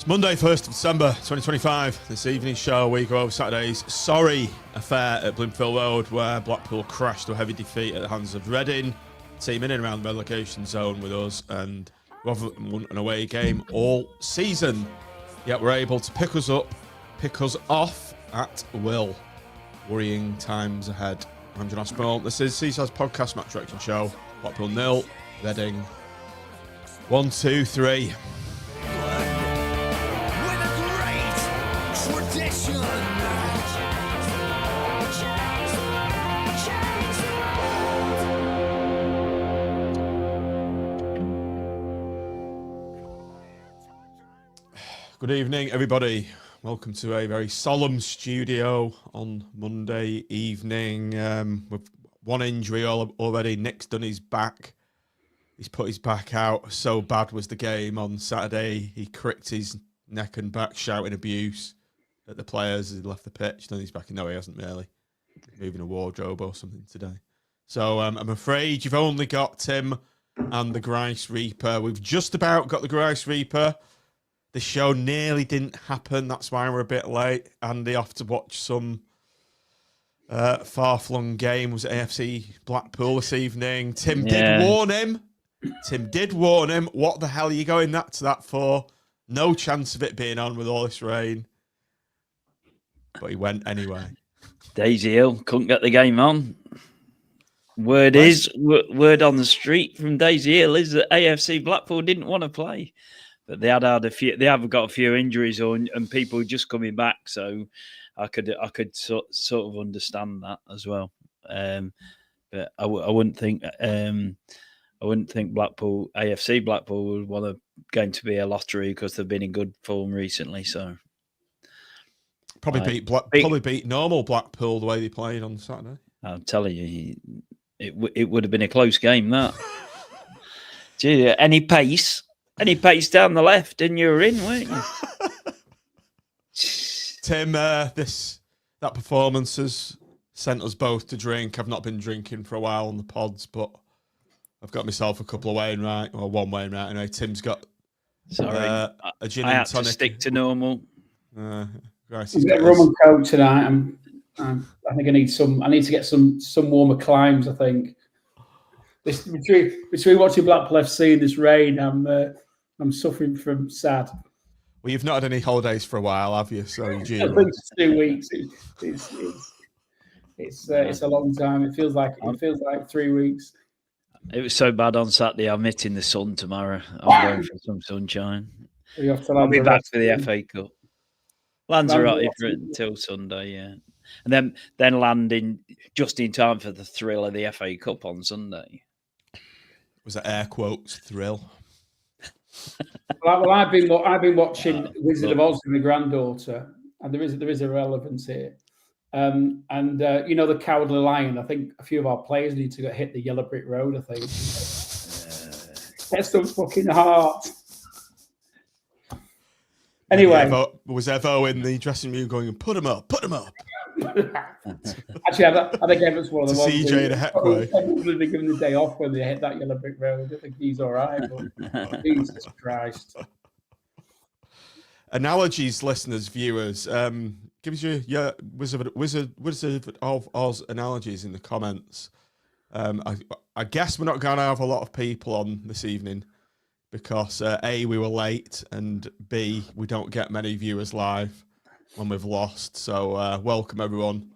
Monday, 1st of December 2025. This evening show, we go over Saturday's sorry affair at Bloomfield Road, where Blackpool crashed to a heavy defeat at the hands of Reading, team in and around the relegation zone with us, and we haven't won an away game all season. Yet we're able to pick us up, pick us off at will. Worrying times ahead. I'm John Aspinall. This is Seasad's podcast match reaction show. Blackpool 0, Reading 1, 2, 3. Good evening, everybody. Welcome to a very solemn studio on Monday evening. With one injury already. Nick's done his back. He's put his back out. So bad was the game on Saturday. He cricked his neck and back, shouting abuse at the players as he left the pitch. Then he's back. No, he hasn't really. He's moving a wardrobe or something today. So I'm afraid you've only got Tim and the Grice Reaper. We've just about got the Grice Reaper. The show nearly didn't happen. That's why we're a bit late. Andy off to watch some far-flung game. Was AFC Blackpool this evening. Tim did warn him. What the hell are you going to that for? No chance of it being on with all this rain. But he went anyway. Daisy Hill couldn't get the game on. Word on the street from Daisy Hill is that AFC Blackpool didn't want to play. But they have got a few injuries and people just coming back, so I could sort of understand that as well. But I wouldn't think Blackpool AFC Blackpool would want to going to be a lottery because they've been in good form recently. So probably beat normal Blackpool the way they played on Saturday. I'm telling you, it would have been a close game. That gee, any pace down the left, and you were in, weren't you? Tim, that performance has sent us both to drink. I've not been drinking for a while on the pods, but I've got myself a couple of Wainwright, or one Wainwright anyway. Tim's got a gin I and had tonic. to stick to normal. He's got rum and coke tonight. I think I need to get some warmer climes. I think between watching Blackpool FC in this rain, I'm suffering from sad. Well, you've not had any holidays for a while, have you? So I think it's 2 weeks. It's a long time. It feels like 3 weeks. It was so bad on Saturday. I'm hitting the sun tomorrow. I'm going for some sunshine. I'll be back for the FA Cup. Lanzarote until Sunday, yeah, and then landing just in time for the thrill of the FA Cup on Sunday. Was that air quotes thrill? Well, I've been watching Wizard of Oz with my granddaughter, and there is a relevance here. The Cowardly Lion. I think a few of our players need to hit the yellow brick road. I think get some fucking heart. Anyway, was Evo in the dressing room going, put him up? Actually, I think Everett's one of the ones. CJ and Heckway. Probably be given the day off when they hit that yellow brick road. I think he's all right, but Jesus Christ. Analogies, listeners, viewers. Give us your Wizard of Oz analogies in the comments. I guess we're not going to have a lot of people on this evening because A, we were late, and B, we don't get many viewers live when we've lost. So welcome everyone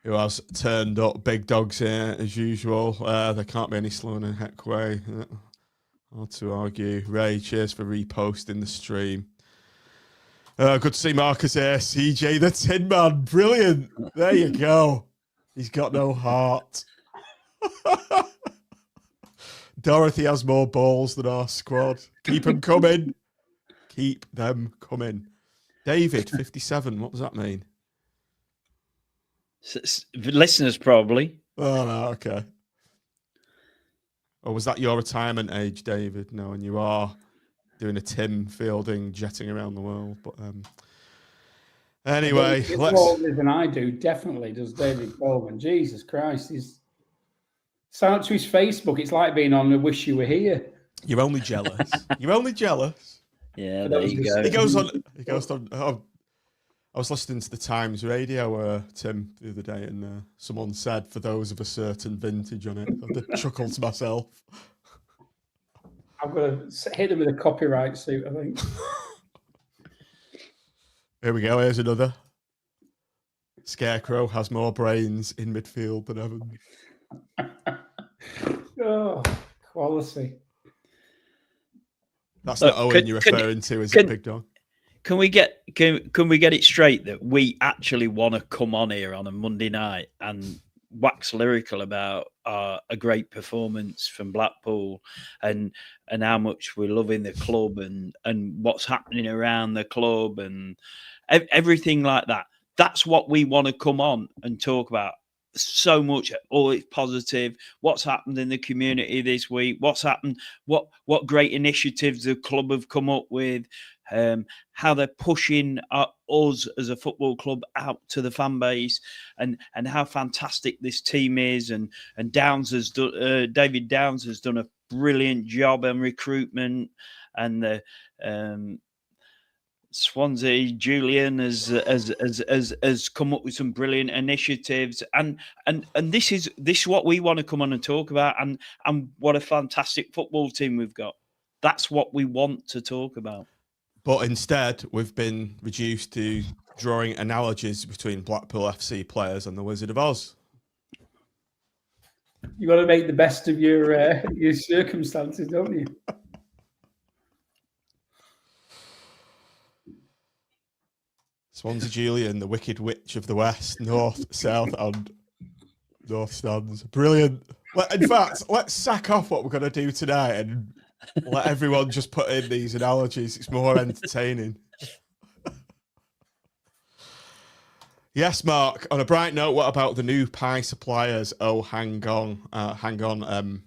who has turned up. Big dogs here as usual. There can't be any Sloan and Heckway. Hard to argue. Ray, cheers for reposting the stream. Good to see Marcus here. CJ the Tin Man. Brilliant. There you go. He's got no heart. Dorothy has more balls than our squad. Keep them coming. Keep them coming. David, 57. What does that mean? Listeners, probably. Oh, no, okay. Or was that your retirement age, David? No, and you are doing a Tim Fielding jetting around the world. But anyway, more than I do, definitely does David Coleman. Jesus Christ, he's sign up to his Facebook. It's like being on I Wish You Were Here. You're only jealous. You're only jealous. Yeah, For there those you who- go. He goes on. He goes on. I was listening to the Times radio, Tim, the other day, and someone said, "For those of a certain vintage" on it. I chuckled to myself. I'm going to hit them with a copyright suit, I think. Here we go. Here's another. Scarecrow has more brains in midfield than Evans. Oh, quality. That's Look, not Owen you're referring to, is it, Big Dog? Can we get it straight that we actually want to come on here on a Monday night and wax lyrical about a great performance from Blackpool and how much we're loving the club and what's happening around the club and everything like that? That's what we want to come on and talk about. So much, all it's positive. What's happened in the community this week? What's happened? What great initiatives the club have come up with? How they're pushing us as a football club out to the fan base, and how fantastic this team is. And Downs has done. David Downs has done a brilliant job in recruitment, and the Swansea Julian has come up with some brilliant initiatives, and this is what we want to come on and talk about, and what a fantastic football team we've got. That's what we want to talk about. But instead, we've been reduced to drawing analogies between Blackpool FC players and the Wizard of Oz. You got to make the best of your circumstances, don't you? Swansea Julian, the Wicked Witch of the West, North, South, and North stands. Brilliant. In fact, let's sack off what we're going to do tonight and let everyone just put in these analogies. It's more entertaining. Yes, Mark. On a bright note, what about the new pie suppliers? Oh, hang on.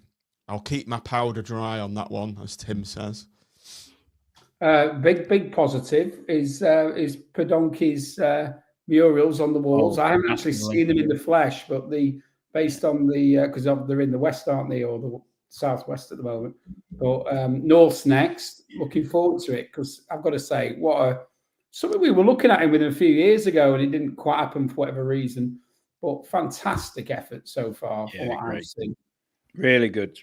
I'll keep my powder dry on that one, as Tim says. Big positive is Podolski's murals on the walls. I haven't actually seen them in the flesh, but based on because they're in the west, aren't they, or the southwest at the moment? But North's next. Looking forward to it because I've got to say, something we were looking at him with a few years ago, and it didn't quite happen for whatever reason. But fantastic effort so far from what I've seen. Really good.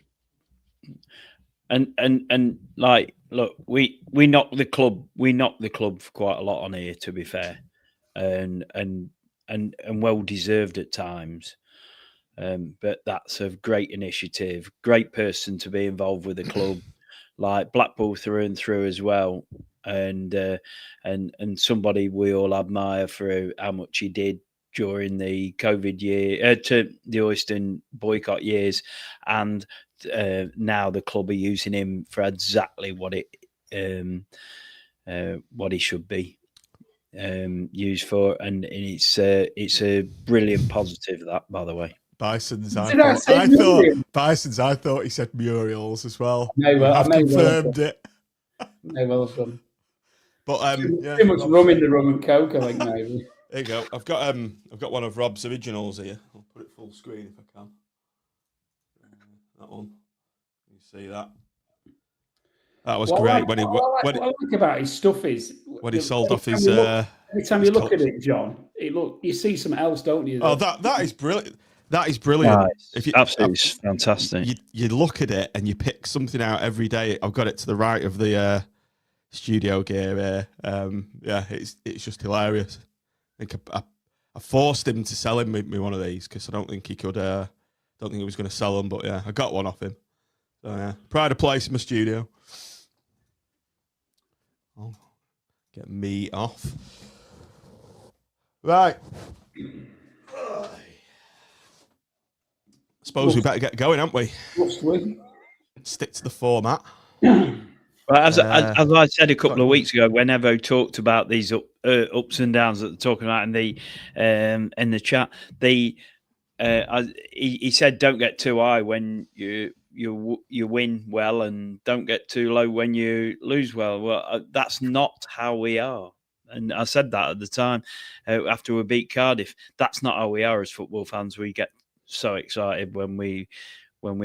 And like, look, we knocked the club for quite a lot on here, to be fair, and well deserved at times. But that's a great initiative, great person to be involved with the club, like Blackpool through and through as well, and somebody we all admire for how much he did during the COVID year, to the Oyston boycott years, and now the club are using him for exactly what he should be used for, and it's a brilliant positive. That, by the way. Bison's. I thought he said murals as well. I've confirmed it. May well have done. But too much rum in the rum and coke, I think maybe. There you go. I've got one of Rob's originals here. I'll put it full screen if I can. That one. You see that? That was great. What I like about his stuff is when he sold off his. Every time you look at it, John, you see something else, don't you? Oh, that is brilliant. That is brilliant. Nice. Absolutely fantastic. You look at it and you pick something out every day. I've got it to the right of the studio gear here. Yeah, it's just hilarious. I think I forced him to sell me one of these because I don't think he could. Don't think he was going to sell them, but yeah, I got one off him. So yeah, pride of place in my studio. Oh, get me off. Right. Suppose we better get going, haven't we? Stick to the format. Well, as I said a couple of weeks ago, when Evo talked about these ups and downs that they're talking about in the chat, he said, "Don't get too high when you win well, and don't get too low when you lose well." Well, that's not how we are, and I said that at the time after we beat Cardiff. That's not how we are as football fans. We get so excited when we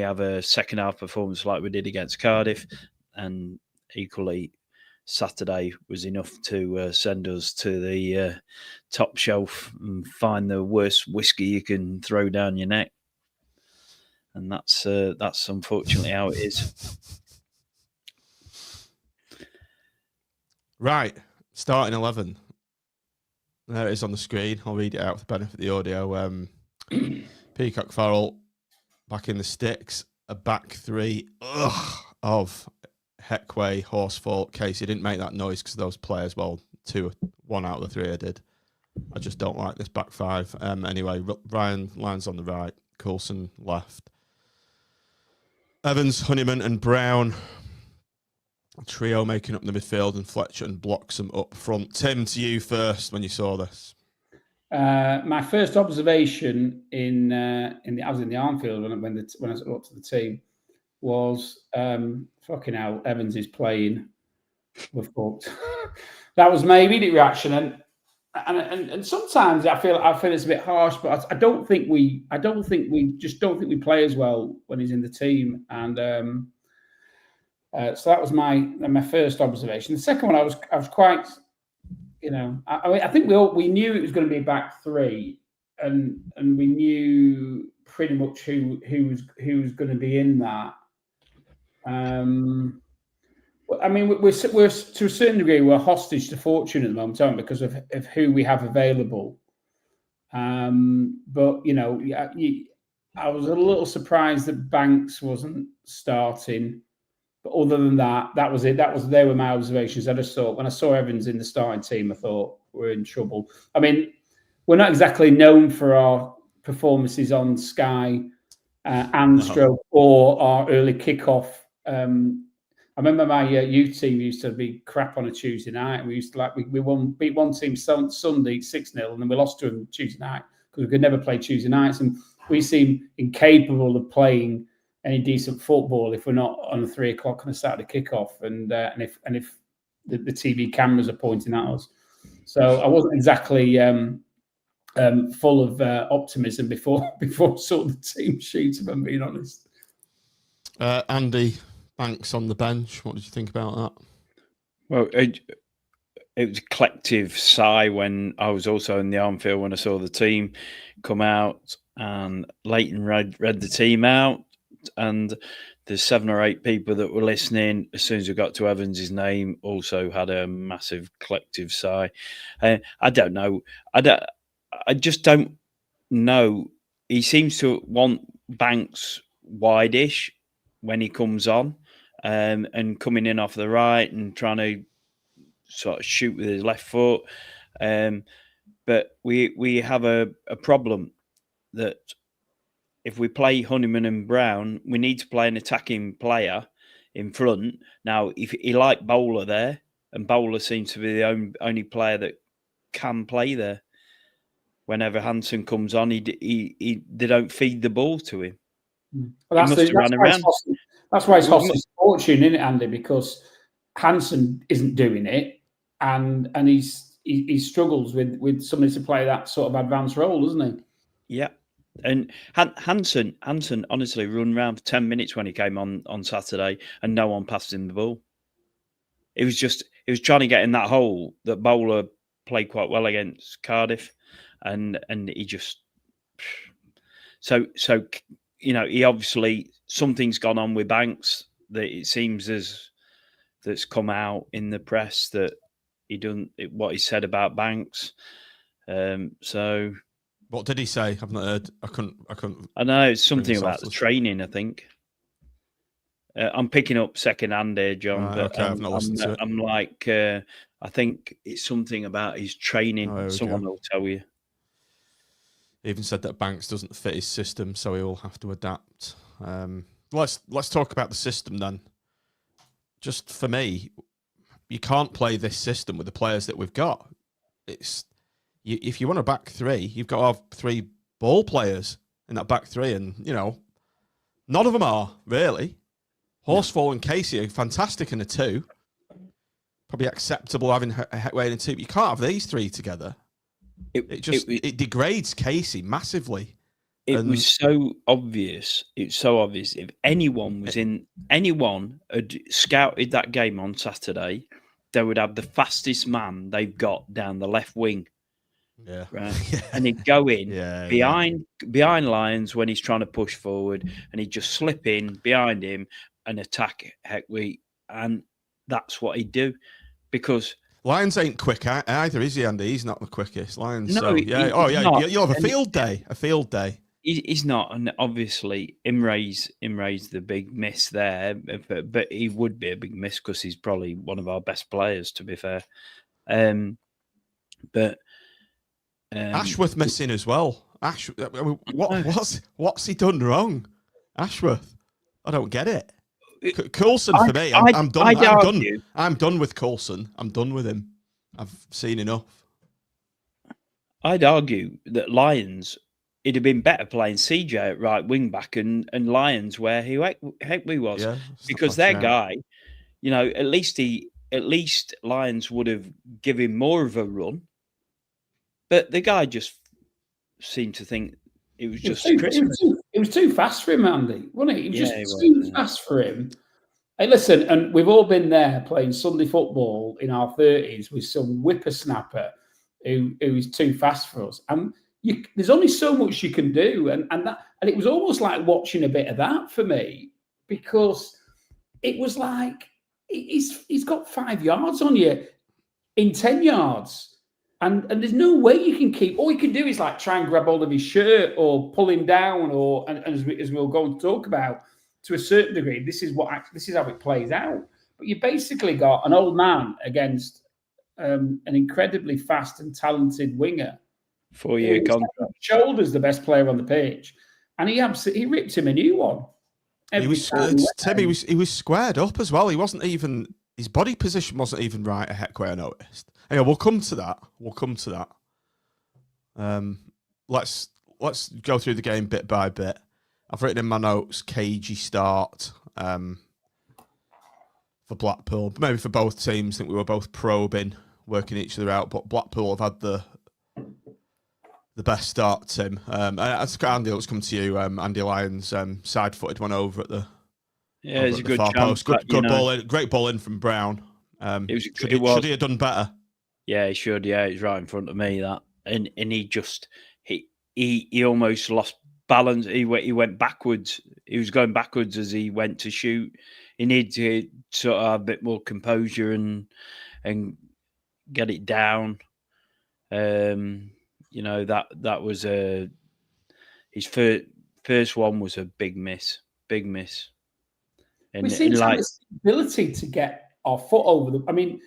have a second half performance like we did against Cardiff, and equally Saturday was enough to send us to the top shelf and find the worst whiskey you can throw down your neck. And that's unfortunately how it is. Right, starting 11. There it is on the screen. I'll read it out for the benefit of the audio. Peacock, Farrell, back in the sticks. A back three of Heckway, Horsfall, Casey. Didn't make that noise because those players, well, one out of the three I did. I just don't like this back five. Anyway, Ryan Lyons on the right, Coulson left. Evans, Honeyman and Brown. Trio making up the midfield, and Fletcher and Bloxham up front. Tim, to you first when you saw this. My first observation I was in the Armfield when I got to the team was fucking hell, Evans is playing. We're fucked. That was my immediate reaction, and sometimes I feel it's a bit harsh, but I don't think we play as well when he's in the team, and so that was my first observation. The second one, I was quite, I think we knew it was going to be a back three, and we knew pretty much who was going to be in that. I mean, we're to a certain degree we're hostage to fortune at the moment, aren't we, because of who we have available. But I was a little surprised that Banks wasn't starting. But other than that, that was it. They were my observations. I just thought when I saw Evans in the starting team, I thought we're in trouble. I mean, we're not exactly known for our performances on Sky and Stroke or our early kickoff. I remember my youth team used to be crap on a Tuesday night. We used to beat one team Sunday 6-0, and then we lost to them Tuesday night because we could never play Tuesday nights, and we seem incapable of playing any decent football if we're not on 3 o'clock on a Saturday kickoff, and if the TV cameras are pointing at us. So I wasn't exactly full of optimism before sort of the team sheet, if I'm being honest. Andy, Banks on the bench. What did you think about that? Well, it was a collective sigh when I was also in the Armfield when I saw the team come out, and Leighton read the team out. And there's 7 or 8 people that were listening. As soon as we got to Evans' name, also had a massive collective sigh. I don't know. I just don't know. He seems to want Banks wide-ish when he comes on, and coming in off the right and trying to sort of shoot with his left foot. But we have a problem that if we play Honeyman and Brown, we need to play an attacking player in front. Now, if he liked Bowler there, and Bowler seems to be the only player that can play there. Whenever Hansen comes on, they don't feed the ball to him. Well, that's why it's hostage fortune, isn't it, Andy? Because Hansen isn't doing it, and he struggles with somebody to play that sort of advanced role, doesn't he? Yeah. And Hansen honestly run around for 10 minutes when he came on Saturday, and no one passed him the ball. He was trying to get in that hole that Bowler played quite well against Cardiff, and he just so he obviously something's gone on with Banks that it seems that's come out in the press that he done what he said about Banks. So. What did he say? I've not heard. I couldn't. I know it's something about the training. I think I'm picking up second hand here, John. Right, but okay, I've not listened to it. I'm like, I think it's something about his training. Someone will tell you. He even said that Banks doesn't fit his system, so he will have to adapt. Let's talk about the system then. Just for me, you can't play this system with the players that we've got. If you want a back three, you've got to have 3 ball players in that back three, and none of them are really. Horsfall and Casey are fantastic in a 2. Probably acceptable having Heckway in a 2. But you can't have these 3 together. It degrades Casey massively. It was so obvious. It's so obvious. If anyone had scouted that game on Saturday, they would have the fastest man they've got down the left wing. Yeah. Right. Yeah. And he'd go in Yeah, behind Lyons when he's trying to push forward, and he'd just slip in behind him and attack Heckwheat. And that's what he'd do. Because Lyons ain't quick either, is he, Andy? He's not the quickest. Lyons. No, So yeah. he's Oh yeah. not. You'll have a And field day. A field day. he's not, and obviously Imre's the big miss there, but he would be a big miss because he's probably one of our best players, to be fair. But Ashworth missing as well. What's he done wrong? Ashworth, I don't get it. Coulson for me. I'm done. I'm done with Coulson. I'm done with him. I've seen enough. I'd argue that Lyons, it'd have been better playing CJ at right wing back and Lyons where Heckwee was, because that guy, at least Lyons would have given more of a run, but the guy just seemed to think it was just Christmas. It was too fast for him, Andy, wasn't it? It was just too fast for him. Hey, listen, and we've all been there playing Sunday football in our 30s with some whippersnapper who is too fast for us. And there's only so much you can do. And it was almost like watching a bit of that for me, because it was like he's got 5 yards on you in 10 yards. And there's no way you can keep. All you can do is like try and grab hold of his shirt or pull him down, and as we'll go and talk about, to a certain degree, this is how it plays out. But you basically got an old man against an incredibly fast and talented winger. 4-year contract. Shoulders the best player on the pitch, and he ripped him a new one. He was squared up as well. He wasn't even, his body position wasn't even right. A Heckway, I noticed. Anyway, we'll come to that. Let's go through the game bit by bit. I've written in my notes cagey start for Blackpool, maybe for both teams. I think we were both probing, working each other out, but Blackpool have had the best start, Tim. Andy, let's come to you. Andy Lyons side-footed one over at the it's a good far chance. post. Good ball in, great ball in from Brown. Should he have done better? Yeah, he should. Yeah, he's right in front of me. That and he almost lost balance. He went backwards. He was going backwards as he went to shoot. He needed to sort of have a bit more composure and get it down. That was his first one was a big miss. And we seem to have this ability to get our foot over the. I mean,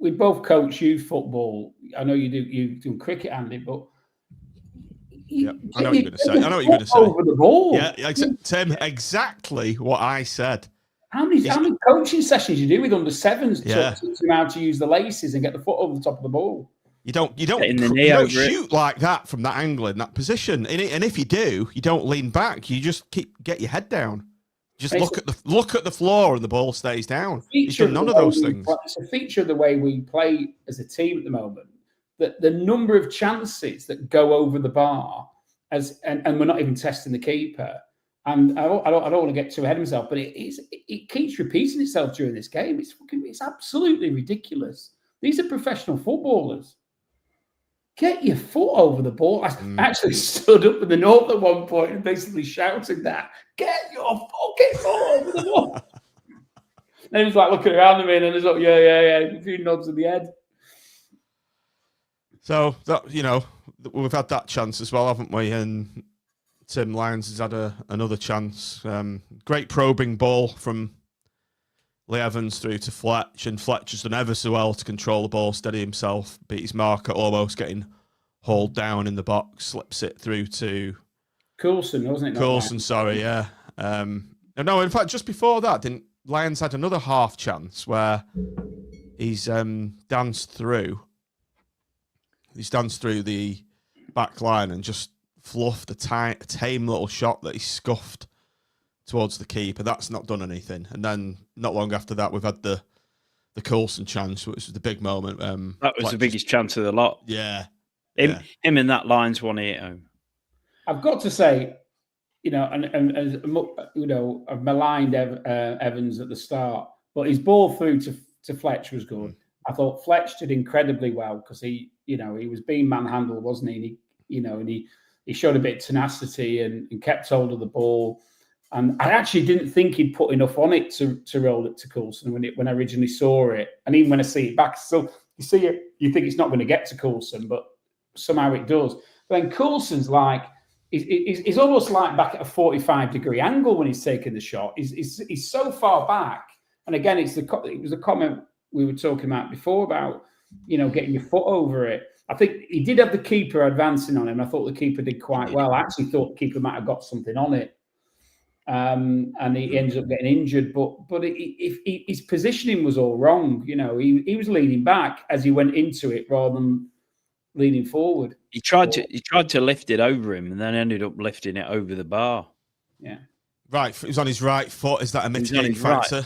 we both coach youth football. I know you do cricket, Andy, but I know what you're going to say. Over the ball. Yeah, Tim, exactly what I said. How many coaching sessions you do with under sevens to teach them how to use the laces and get the foot over the top of the ball? You don't shoot like that from that angle in that position. And if you do, you don't lean back. You just get your head down. Just look at the floor and the ball stays down. He's done none of those things. It's a feature of the way we play as a team at the moment, that the number of chances that go over the bar, and we're not even testing the keeper. And I don't want to get too ahead of myself, but it keeps repeating itself during this game. It's absolutely ridiculous. These are professional footballers. Get your foot over the ball. I actually stood up in the north at one point and basically shouted that. Get your fucking foot over the ball. And he was like looking around at me, and I was like, yeah, a few nods of the head. So that we've had that chance as well, haven't we? And Tim Lyons has had another chance. Great probing ball from Lee Evans through to Fletch, and Fletch has done ever so well to control the ball, steady himself, beat his marker, almost getting hauled down in the box, slips it through to Coulson, wasn't it? Coulson, sorry, yeah. No, in fact, just before that, Lyons had another half chance where he's danced through. He's danced through the back line and just fluffed a tame little shot that he scuffed towards the keeper. That's not done anything. And then not long after that, we've had the Coulson chance, which was the big moment. That was the biggest chance of the lot. Yeah. Him in that line's one hit home. I've got to say, I've maligned Evans at the start, but his ball through to Fletch was good. I thought Fletch did incredibly well because he was being manhandled, wasn't he? And he showed a bit of tenacity and kept hold of the ball. And I actually didn't think he'd put enough on it to roll it to Coulson when I originally saw it. And even when I see it back, still you see it, you think it's not going to get to Coulson, but somehow it does. But then Coulson's he's almost like back at a 45-degree angle when he's taking the shot. He's so far back. And again, it was a comment we were talking about before about, getting your foot over it. I think he did have the keeper advancing on him. I thought the keeper did quite well. I actually thought the keeper might have got something on it. And he ended up getting injured. But his positioning was all wrong. He was leaning back as he went into it rather than leaning forward. He tried to lift it over him and then ended up lifting it over the bar. Yeah. Right. He was on his right foot. Is that a mitigating factor?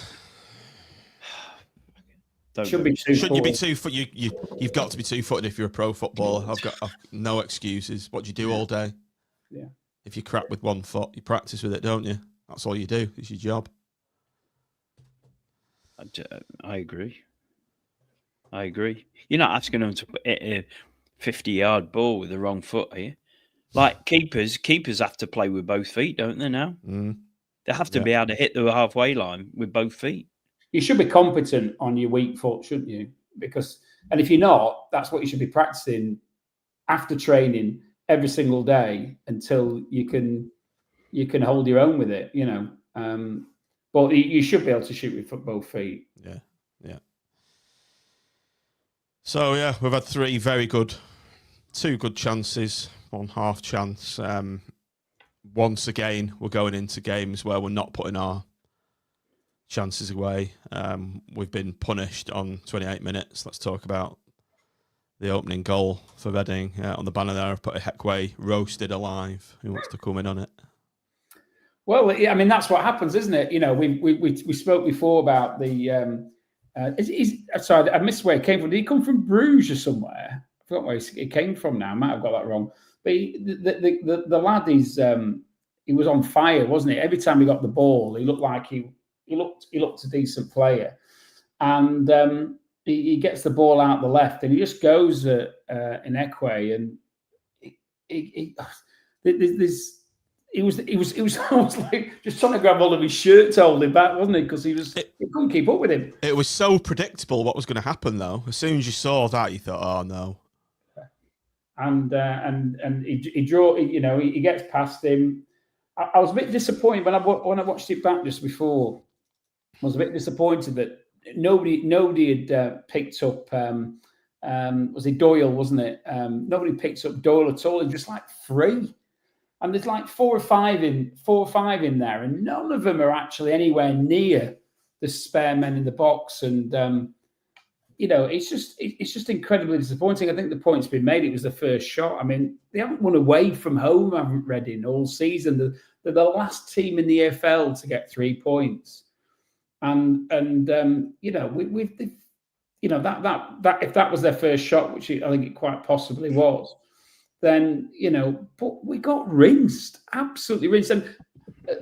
Right. Shouldn't you be 2 foot? You've got to be 2-footed if you're a pro footballer. I've no excuses. What do you do all day? Yeah. If you crap with 1 foot, you practice with it, don't you? That's all you do. It's your job. I agree. You're not asking them to put a 50-yard ball with the wrong foot, are you? Like keepers have to play with both feet, don't they now? They have to be able to hit the halfway line with both feet. You should be competent on your weak foot, shouldn't you? And if you're not, that's what you should be practicing after training every single day until you can hold your own with it, But you should be able to shoot with both feet. Yeah. So we've had 2 good chances, 1 half chance. Once again, we're going into games where we're not putting our chances away. We've been punished on 28 minutes. Let's talk about the opening goal for Reading. On the banner there, I've put a Heckway roasted alive. Who wants to come in on it? Well, I mean, that's what happens, isn't it? We spoke before about the. Sorry, I missed where it came from. Did he come from Bruges or somewhere? I forgot where it came from now. I might have got that wrong. But the lad he was on fire, wasn't he? Every time he got the ball, he looked like he looked a decent player, and he gets the ball out the left, and he just goes in Heckway, and he was almost like just trying to grab hold of his shirt to hold him back, wasn't he? Because he couldn't keep up with him. It was so predictable what was going to happen, though. As soon as you saw that, you thought, "Oh no!" And he gets past him. I was a bit disappointed when I watched it back just before. I was a bit disappointed that nobody had picked up. Was it Doyle? Wasn't it? Nobody picked up Doyle at all. And just like 3, and there's like 4 or 5 in there, and none of them are actually anywhere near the spare men in the box. And it's just incredibly disappointing. I think the point's been made. It was the first shot. I mean, they haven't won away from home, haven't Reading, all season. They're the last team in the EFL to get 3 points. And that if that was their first shot, which I think it quite possibly was, then but we got rinsed, absolutely rinsed. And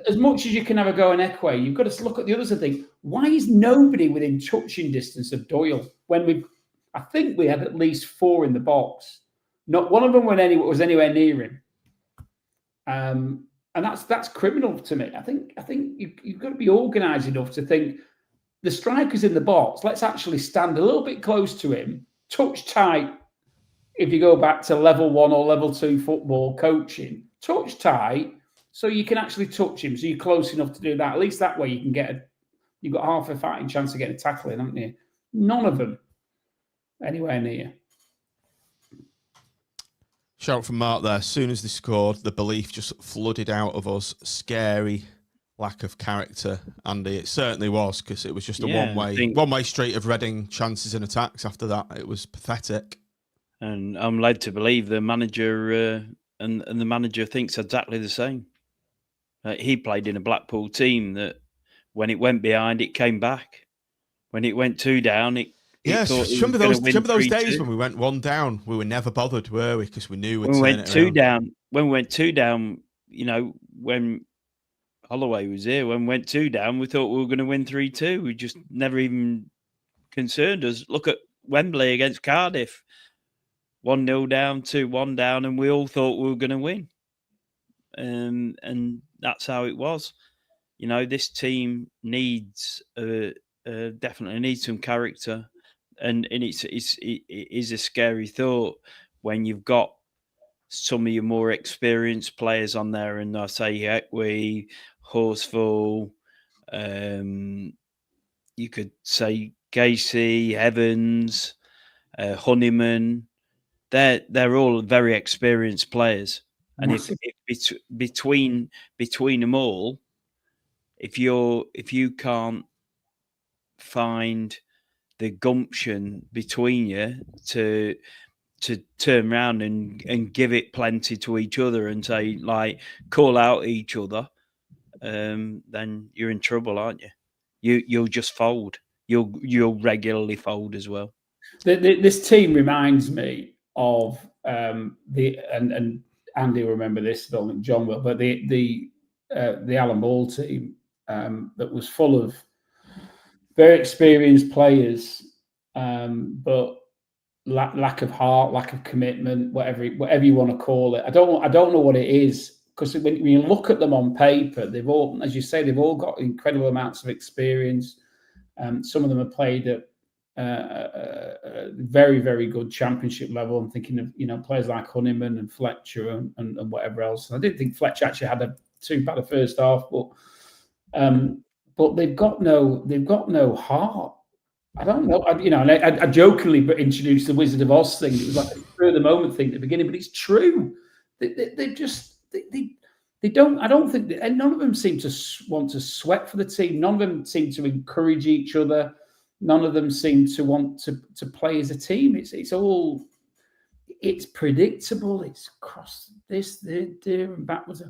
as much as you can have a go on Heckway, you've got to look at the others and think, why is nobody within touching distance of Doyle? I think we had at least 4 in the box. Not one of them was anywhere near him. And that's criminal to me. I think you've got to be organised enough to think the striker's in the box. Let's actually stand a little bit close to him, touch tight. If you go back to level 1 or level 2 football coaching, touch tight so you can actually touch him. So you're close enough to do that. At least that way you can you've got half a fighting chance of getting a tackle in, haven't you? None of them anywhere near. Shout from Mark there. As soon as they scored, the belief just flooded out of us. Scary lack of character, Andy. It certainly was, because it was just a one-way street of Reading chances and attacks after that. It was pathetic. And I'm led to believe the manager and the manager thinks exactly the same. He played in a Blackpool team that when it went behind, it came back. When it went 2 down, remember those days when we went 1 down? We were never bothered, were we? Because we knew we'd turn it around. When we went 2 down, when Holloway was here, when we went 2 down, we thought we were going to win 3-2. We just never even concerned us. Look at Wembley against Cardiff. 1-0 down, 2-1 down, and we all thought we were going to win. And that's how it was. You know, this team needs definitely needs some character, and it is a scary thought when you've got some of your more experienced players on there, and I say Heckwee, Horsfall, you could say Casey, Evans, Honeyman. They're all very experienced players, and if between them all, if you can't find the gumption between you to turn around and give it plenty to each other and say, like, call out each other, then you're in trouble, aren't you? You'll just fold. You'll regularly fold as well. This team reminds me of and Andy will remember this, I don't think John will, but the Alan Ball team that was full of very experienced players, but lack of heart, lack of commitment, whatever you want to call it. I don't know what it is, because when you look at them on paper, they've all, as you say, they've all got incredible amounts of experience. Some of them have played at very, very good championship level. I'm thinking of players like Honeyman and Fletcher and whatever else. I didn't think Fletcher actually had too bad a first half, but they've got no heart. I don't know. I jokingly introduced the Wizard of Oz thing. It was like a spur of the moment thing at the beginning, but it's true. They don't. I don't think none of them seem to want to sweat for the team. None of them seem to encourage each other. None of them seem to want to play as a team. It's predictable. It's cross this, there, and backwards.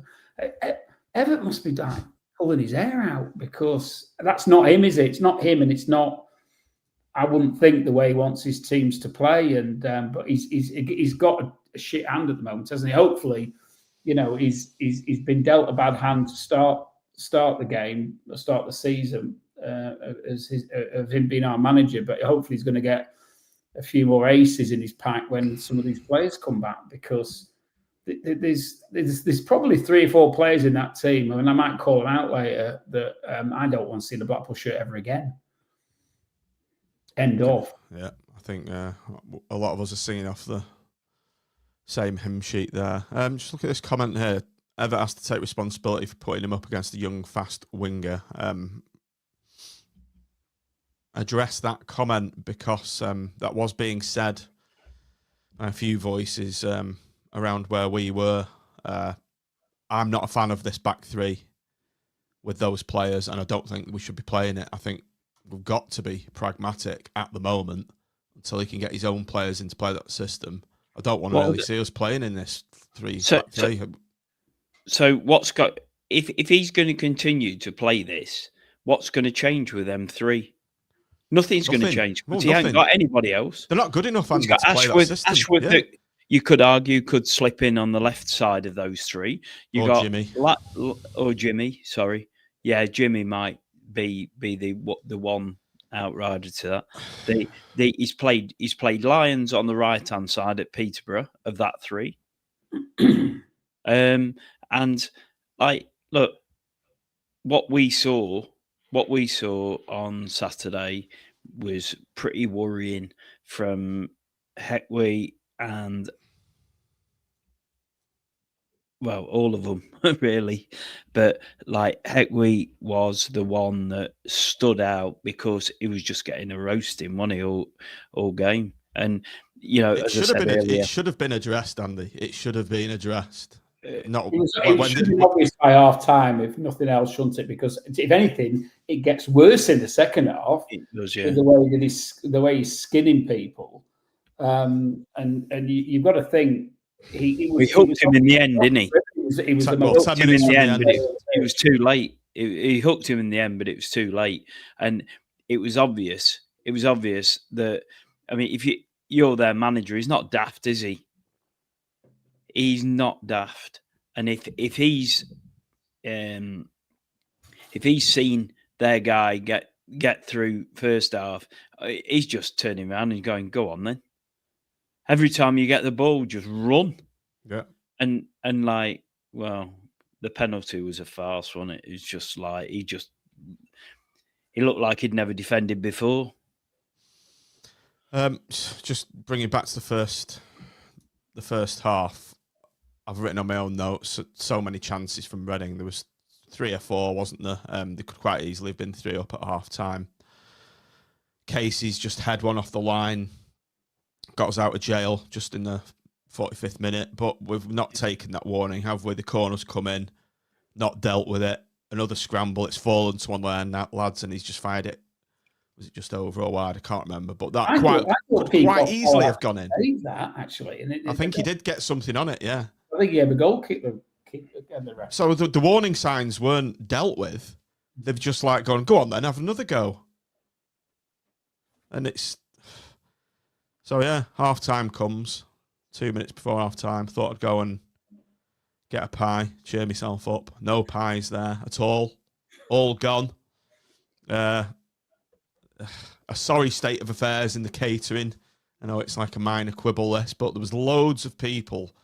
Everett must be pulling his hair out, because that's not him, is it? It's not him, and it's not. I wouldn't think the way he wants his teams to play, and but he's got a shit hand at the moment, hasn't he? Hopefully, he's been dealt a bad hand to start the game, start the season, of him being our manager. But hopefully, he's going to get a few more aces in his pack when some of these players come back, because there's probably 3 or 4 players in that team. I mean, I might call them out later, that I don't want to see the Blackpool shirt ever again. End off. Yeah, I think a lot of us are singing off the same hymn sheet there. Just look at this comment here. Everett has to take responsibility for putting him up against a young, fast winger. Address that comment, because that was being said by a few voices around where we were. I'm not a fan of this back three with those players, and I don't think we should be playing it. I think we've got to be pragmatic at the moment until he can get his own players into play that system. I don't want to really see us playing in this back three. So what's got, if he's going to continue to play this, what's going to change with them 3? Nothing's going to change, because he hasn't got anybody else. They're not good enough, Andy, he's got to play that system. Ashworth, yeah. that you could argue could slip in on the left side of those 3. You got Jimmy. Or Jimmy, sorry. Yeah, Jimmy might be the one outrider to that. He's played Lions on the right hand side at Peterborough of that 3. And look, what we saw on Saturday was pretty worrying from Heckwee and, well, all of them really, but like Heckwee was the one that stood out because he was just getting a roasting, wasn't he, all game? And it should have been addressed, Andy. It should have been addressed. It should be obvious by half time, if nothing else, shouldn't it? Because if anything, it gets worse in the second half. It does, yeah. The way he's skinning people, and you've got to think he hooked him in the end, didn't he? He was 10 minutes in the end, but it was too late. He hooked him in the end, but it was too late, and it was obvious. It was obvious that, I mean, if you're their manager, he's not daft, is he? He's not daft, and if he's seen their guy get through first half, He's just turning around and going, "Go on then." Every time you get the ball, just run. Yeah. And like, well, the penalty was a farce, wasn't it? It's just like he looked like he'd never defended before. Just bringing back to the first half. I've written on my own notes so many chances from Reading. There was 3 or 4, wasn't there? They could quite easily have been 3 up at half time. Casey's just had one off the line, got us out of jail just in the 45th minute, but we've not taken that warning, have we? The corner's come in, not dealt with it. Another scramble, it's fallen to one of their lads, and he's just fired it. Was it just over or wide? I can't remember, but that could quite easily have gone in. That actually, and I think he did get something on it. Yeah, I think he had a goal kick the ref. So the warning signs weren't dealt with. They've just like gone, go on then, have another go. And it's so yeah. Half time comes 2 minutes before half time. Thought I'd go and get a pie, cheer myself up. No pies there at all. All gone. A sorry state of affairs in the catering. I know it's like a minor quibble this, but there was loads of people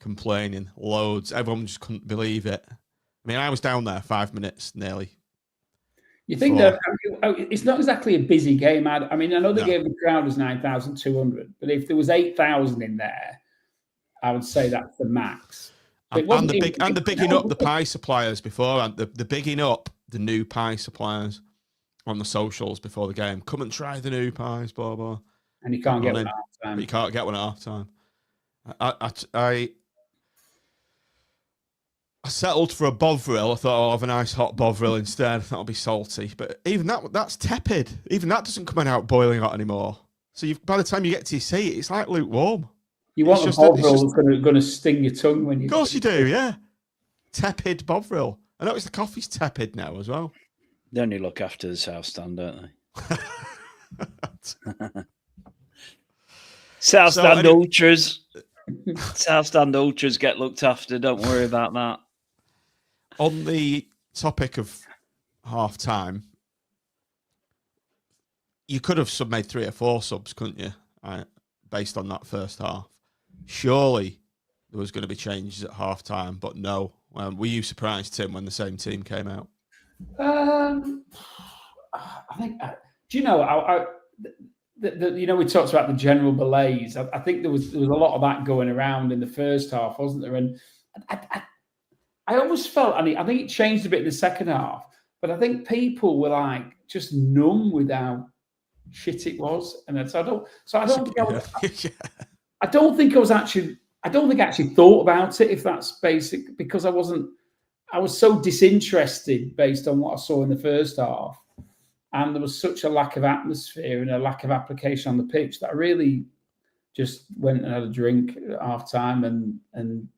complaining. Loads. Everyone just couldn't believe it. I mean, I was down there 5 minutes nearly. You think that it's not exactly a busy game. I mean, I know they gave the crowd was 9,200, but if there was 8,000 in there, I would say that's the max. And the bigging up the pie suppliers before, and the bigging up the new pie suppliers on the socials before the game. Come and try the new pies, blah blah. And you can't get one at half time. But you can't get one at half time. I settled for a Bovril. I thought I'll have a nice hot Bovril instead. That'll be salty. But even that's tepid. Even that doesn't come out boiling hot anymore. So by the time you get to your seat, it's like lukewarm. You want a Bovril that's going to sting your tongue when you... Of course you do, yeah. Tepid Bovril. I noticed the coffee's tepid now as well. They only look after the South Stand, don't they? South Stand Ultras. South Stand Ultras get looked after. Don't worry about that. On the topic of half time, you could have made 3 or 4 subs, couldn't you? Based on that first half. Surely there was going to be changes at half time, but no. Were you surprised, Tim, when the same team came out? I think. Do you know? We talked about the general malaise. I think there was a lot of that going around in the first half, wasn't there? And I almost felt. I think it changed a bit in the second half, but I think people were like just numb with how shit it was, and I don't think I actually thought about it, if that's basic, because I was so disinterested based on what I saw in the first half, and there was such a lack of atmosphere and a lack of application on the pitch that I really just went and had a drink at half time and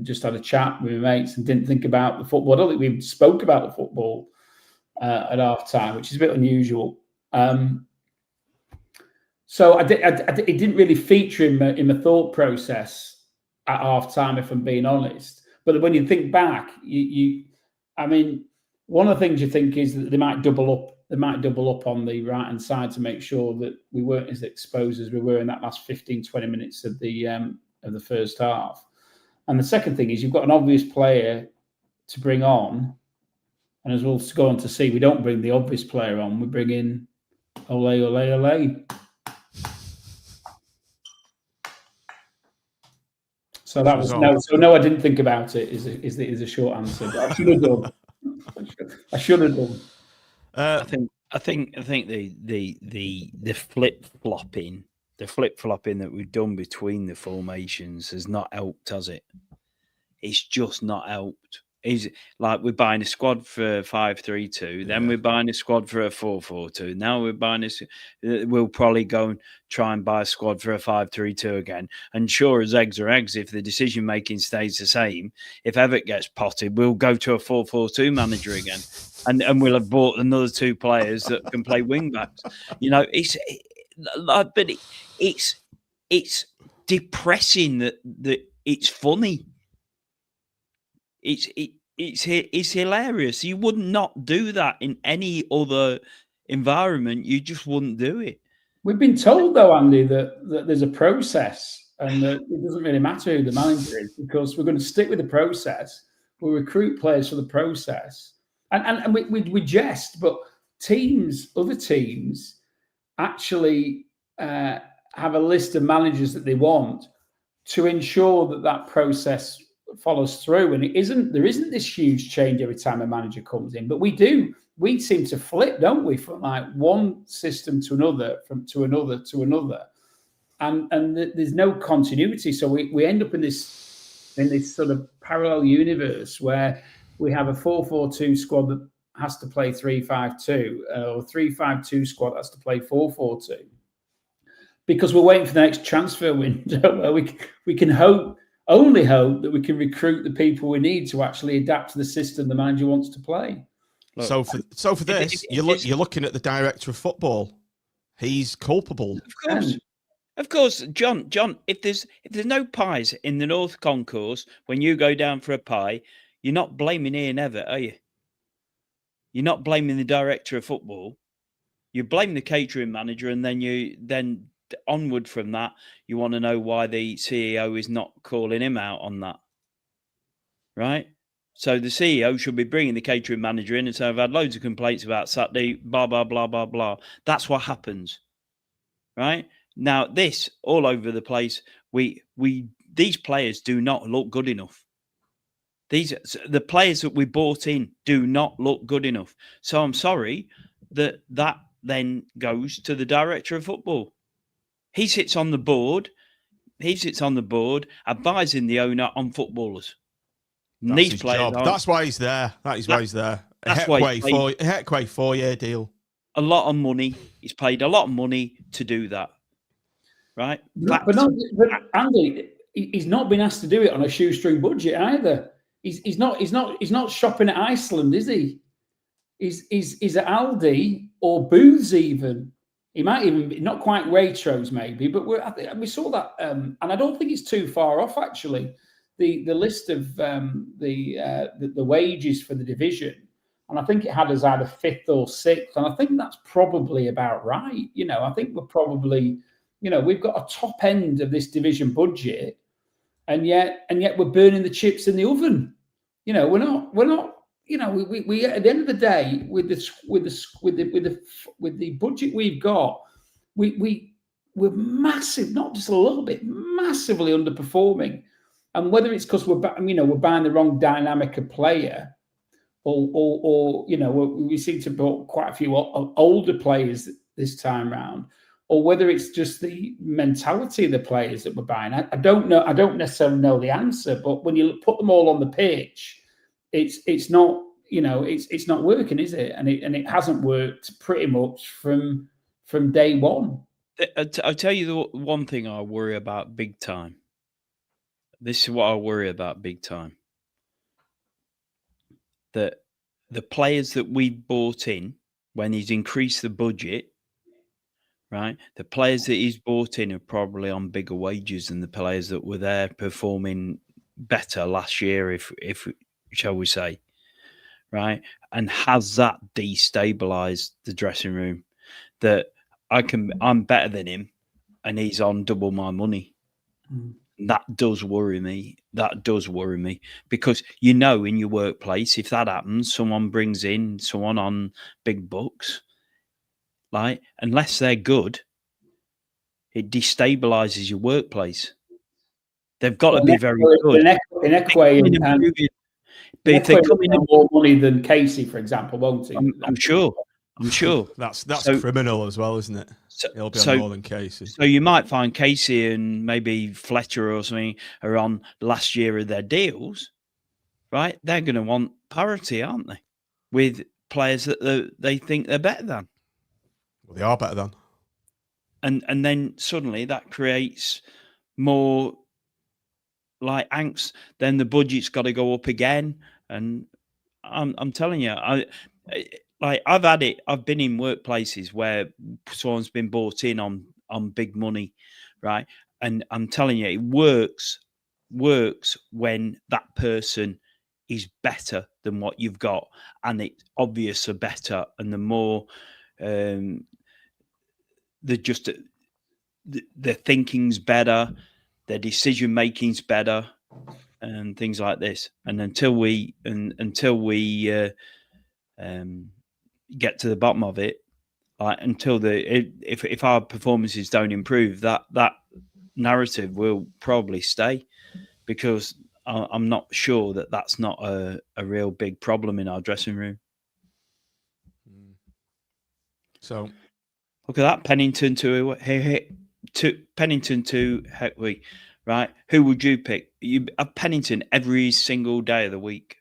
just had a chat with my mates and didn't think about the football. I don't think we spoke about the football at half time, which is a bit unusual. So it didn't really feature in my thought process at half time, if I'm being honest. But when you think back, I mean, one of the things you think is that they might double up. They might double up on the right hand side to make sure that we weren't as exposed as we were in that last 15, 20 minutes of the first half. And the second thing is you've got an obvious player to bring on, and as we'll go on to see, we don't bring the obvious player on. We bring in Ole, Ole, Ole. So that was no. So no, I didn't think about it. Is a short answer. But I should have done. I should have done. I think the flip flopping that we've done between the formations has not helped, has it? It's just not helped. Is like we're buying a squad for 5-3-2, then we're buying a squad for a 4-4-2. Now we're buying we'll probably go and try and buy a squad for a 5-3-2 again. And sure as eggs are eggs, if the decision making stays the same, if Everett gets potted, we'll go to a 4-4-2 manager again, and we'll have bought another 2 players that can play wing backs. You know, it's depressing that it's funny. It's hilarious. You would not do that in any other environment, you just wouldn't do it. We've been told, though, Andy, that there's a process and that it doesn't really matter who the manager is because we're going to stick with the process. We'll recruit players for the process. And we jest, but other teams actually have a list of managers that they want to ensure that process follows through. And there isn't this huge change every time a manager comes in, but we seem to flip, don't we, from like one system to another, to another, and there's no continuity. So we end up in this sort of parallel universe where we have a 4-4-2 squad that has to play 3-5-2, or 3-5-2 squad that has to play 4-4-2, because we're waiting for the next transfer window where we can only hope that we can recruit the people we need to actually adapt to the system the manager wants to play. Look, so for this, you're looking at the director of football. He's culpable. Of course, John. If there's no pies in the North Concourse when you go down for a pie, you're not blaming Ian Evatt, are you? You're not blaming the director of football. You blame the catering manager, and then onward from that, you want to know why the CEO is not calling him out on that, right? So the CEO should be bringing the catering manager in and saying, I've had loads of complaints about Saturday, blah, blah, blah, blah, blah. That's what happens, right? Now, this, all over the place, these players do not look good enough. The players that we bought in do not look good enough. So I'm sorry that then goes to the director of football. He sits on the board, advising the owner on footballers. That's these his players job. That's why he's there. That's why he's there. That's why he's played. A Headquay 4-year deal. A lot of money. He's paid a lot of money to do that. Right? But Andy, he's not been asked to do it on a shoestring budget either. He's not shopping at Iceland, is he? He's at Aldi or Booths even. He might even be not quite Waitrose maybe, but we saw that, and I don't think it's too far off actually. The list of the wages for the division, and I think it had us either 5th or 6th, and I think that's probably about right. I think we're probably, we've got a top end of this division budget, and yet we're burning the chips in the oven. We're not. We at the end of the day, with the budget we've got, we're massive, not just a little bit, massively underperforming. And whether it's because we're buying the wrong dynamic of player, or we seem to put quite a few older players this time round, or whether it's just the mentality of the players that we're buying. I don't know. I don't necessarily know the answer, but when you put them all on the pitch, it's not it's not working, is it? And it hasn't worked pretty much from day one. I'll tell you the one thing I worry about big time. This is what I worry about big time. That the players that we bought in when he's increased the budget, right? The players that he's bought in are probably on bigger wages than the players that were there performing better last year, if shall we say, right? And has that destabilized the dressing room? That I'm better than him, and he's on double my money. Mm. That does worry me. Because in your workplace, if that happens, someone brings in someone on big bucks, like, unless they're good, it destabilizes your workplace. They've got to be very good. In Headquay, but if they come in more money than Casey, for example, won't he? I'm sure. That's criminal as well, isn't it? He'll be on more than Casey. So you might find Casey and maybe Fletcher or something are on last year of their deals, right? They're going to want parity, aren't they? With players that they think they're better than. Well, they are better than. And then suddenly that creates more like angst. Then the budget's got to go up again. And I'm telling you, I've had it. I've been in workplaces where someone's been bought in on big money, right? And I'm telling you, it works when that person is better than what you've got, and it's obvious are better. And the more they're just their thinking's better, their decision making's better, and things like this. And until we get to the bottom of it, like if our performances don't improve, that narrative will probably stay, because I'm not sure that that's not a real big problem in our dressing room. So look at that, Pennington to Pennington to Heckley, right? Who would you pick? You have Pennington every single day of the week,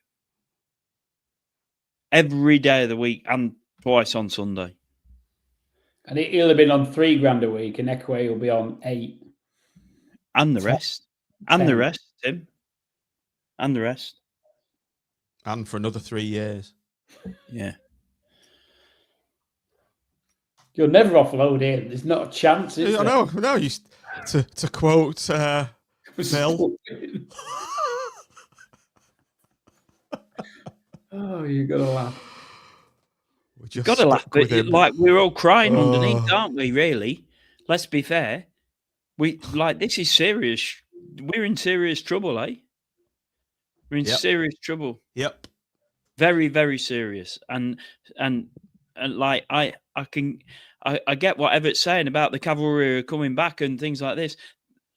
and twice on Sunday. And he'll have been on $3,000 a week, and Ekway will be on 8. And the rest. And the rest, Tim. And the rest. And for another 3 years. Yeah. You'll never offload him. There's not a chance, is there? No. To quote Phil. Oh, you got to laugh. Got to laugh, but like we're all crying underneath, aren't we? Really, let's be fair. This is serious. We're in serious trouble, eh? We're in serious trouble. Yep. Very, very serious. And like I get what Everett's saying about the cavalry are coming back and things like this.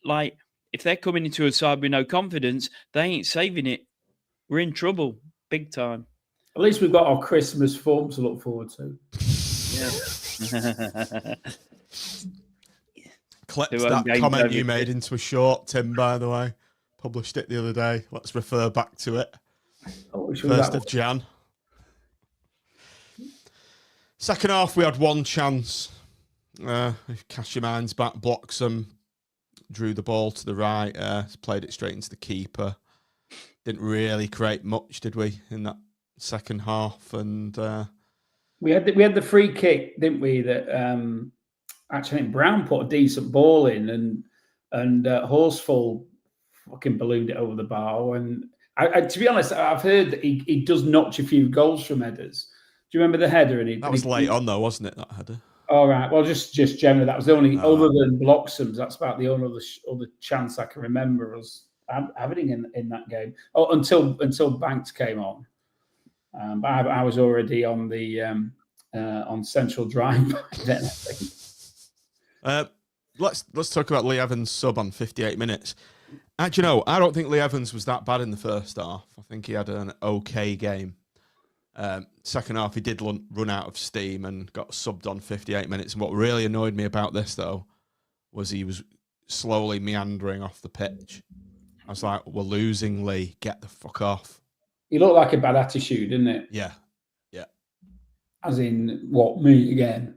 Like, if they're coming into a side with no confidence, they ain't saving it. We're in trouble, big time. At least we've got our Christmas form to look forward to. Yeah. Clipped that comment you made into a short, Tim, by the way. Published it the other day. Let's refer back to it. 1st of Jan. Second half, we had one chance. Cash your minds back, Bloxham drew the ball to the right, played it straight into the keeper. Didn't really create much, did we, in that second half? And we had the free kick, didn't we? That actually I think Brown put a decent ball in, and Horsfall fucking ballooned it over the bar. And I to be honest, I've heard that he does notch a few goals from headers. Do you remember the header? That was late on, though, wasn't it? That header. All right. Well, just generally, that was the only other than Bloxham's. That's about the only other chance I can remember us having in that game. Oh, until Banks came on. But I was already on the on Central Drive by then, I think. Let's talk about Lee Evans' sub on 58 minutes. Do you know, I don't think Lee Evans was that bad in the first half. I think he had an okay game. Second half, he did run out of steam and got subbed on 58 minutes. And what really annoyed me about this, though, was he was slowly meandering off the pitch. I was like, we're losing, Lee. Get the fuck off. He looked like a bad attitude, didn't it? Yeah. As in, what, me again?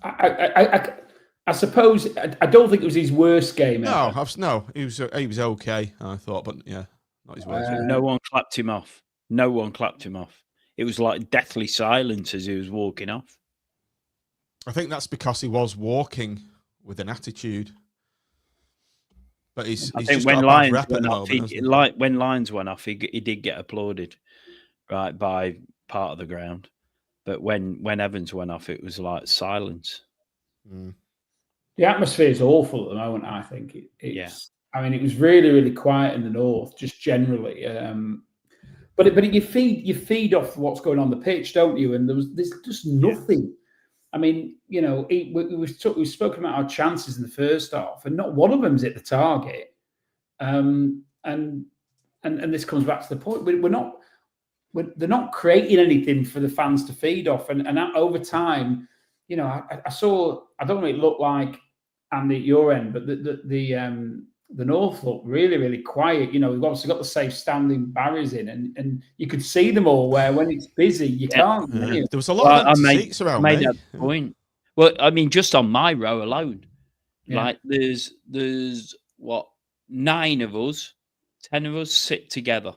I suppose, I don't think it was his worst game ever. No, he was okay, I thought, but yeah, not his worst. No one clapped him off. No one clapped him off. It was like deathly silence as he was walking off. I think that's because he was walking with an attitude. But he's just when got a Lions bad rep at the moment, when Lions went off, he did get applauded, right, by part of the ground. But when Evans went off, it was like silence. Mm. The atmosphere is awful at the moment, I think. I mean, it was really, really quiet in the north, just generally. But you feed off what's going on the pitch, don't you? And there's just nothing. Yeah. I mean, you know, we've spoken about our chances in the first half, and not one of them's at the target. And this comes back to the point: they're not creating anything for the fans to feed off, and over time, you know, I saw. I don't know what it looked like, Andy, at your end, but the North looked really, really quiet. You know, we've obviously got the safe standing barriers in, and you could see them all. Where when it's busy, you can't. Yeah. You? There was a lot of seats around. I made that point. Well, I mean, just on my row alone, like there's what 9 of us, 10 of us sit together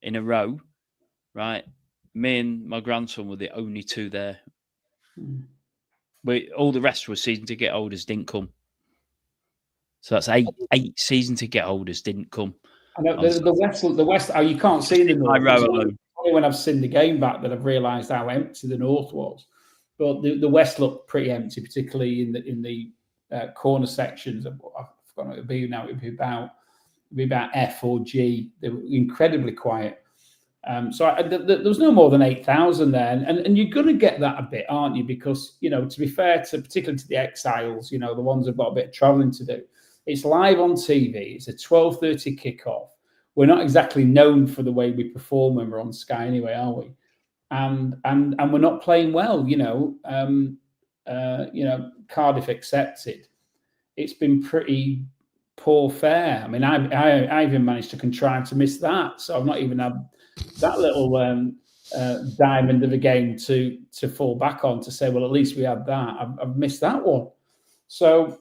in a row, right? Me and my grandson were the only 2 there. All the rest were season ticket holders, didn't come. So that's 8 season ticket holders didn't come. I know the West. Oh, you can't see in the north. My row alone. only when I've seen the game back that I've realised how empty the north was. But the west looked pretty empty, particularly in the corner sections. I've forgotten what it would be now. It would be about F or G. They were incredibly quiet. So there was no more than 8,000 there, and you're going to get that a bit, aren't you? Because to be fair to particularly to the exiles, the ones who've got a bit of travelling to do, it's live on TV. It's a 12:30 kickoff. We're not exactly known for the way we perform when we're on Sky, anyway, are we? And we're not playing well. Cardiff accepted. It's been pretty poor fare. I mean, I even managed to contrive to miss that, so I've not even had that little diamond of a game to fall back on to say, well, at least we had that. I've missed that one. So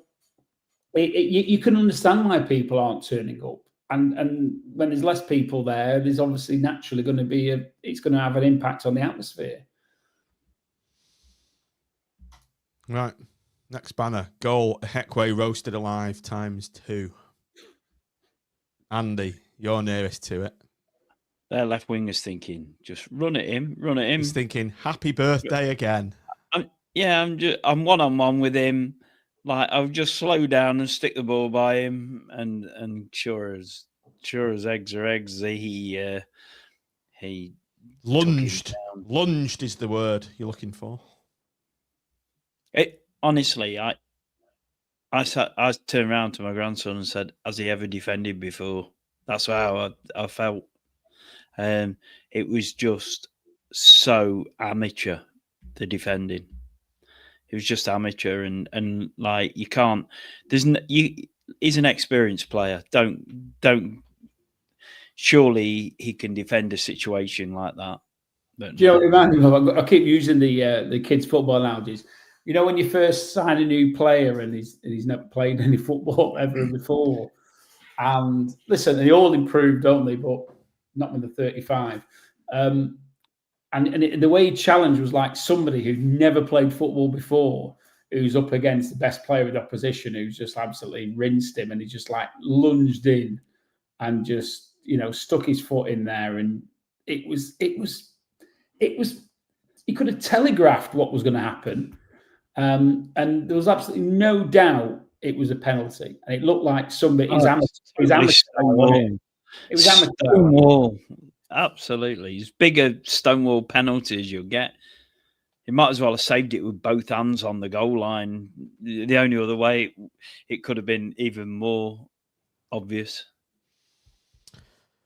you can understand why people aren't turning up. And when there's less people there, there's obviously naturally going to be it's going to have an impact on the atmosphere. Right. Next banner. Goal, Heckway roasted alive ×2. Andy, you're nearest to it. Their left winger's thinking, just run at him. He's thinking, happy birthday again. I'm one-on-one with him. Like, I'll just slow down and stick the ball by him, and sure as eggs are eggs, he lunged. Lunged is the word you're looking for. Honestly, I turned around to my grandson and said, "Has he ever defended before?" That's how I felt. It was just so amateur, the defending. It was just amateur, and like you can't. He's an experienced player. Don't. Surely he can defend a situation like that. But do you know what it reminds me of? I keep using the kids' football analogies. When you first sign a new player and he's never played any football ever before, and listen, they all improve, don't they? But not when they're 35. And the way he challenged was like somebody who'd never played football before, who's up against the best player of the opposition, who's just absolutely rinsed him, and he just like lunged in and just stuck his foot in there, and it was he could have telegraphed what was going to happen, and there was absolutely no doubt it was a penalty, and it looked like somebody. It was amateur. It was amateur. Stonewall. Absolutely. It's bigger Stonewall penalties you'll get. He might as well have saved it with both hands on the goal line. The only other way it could have been even more obvious.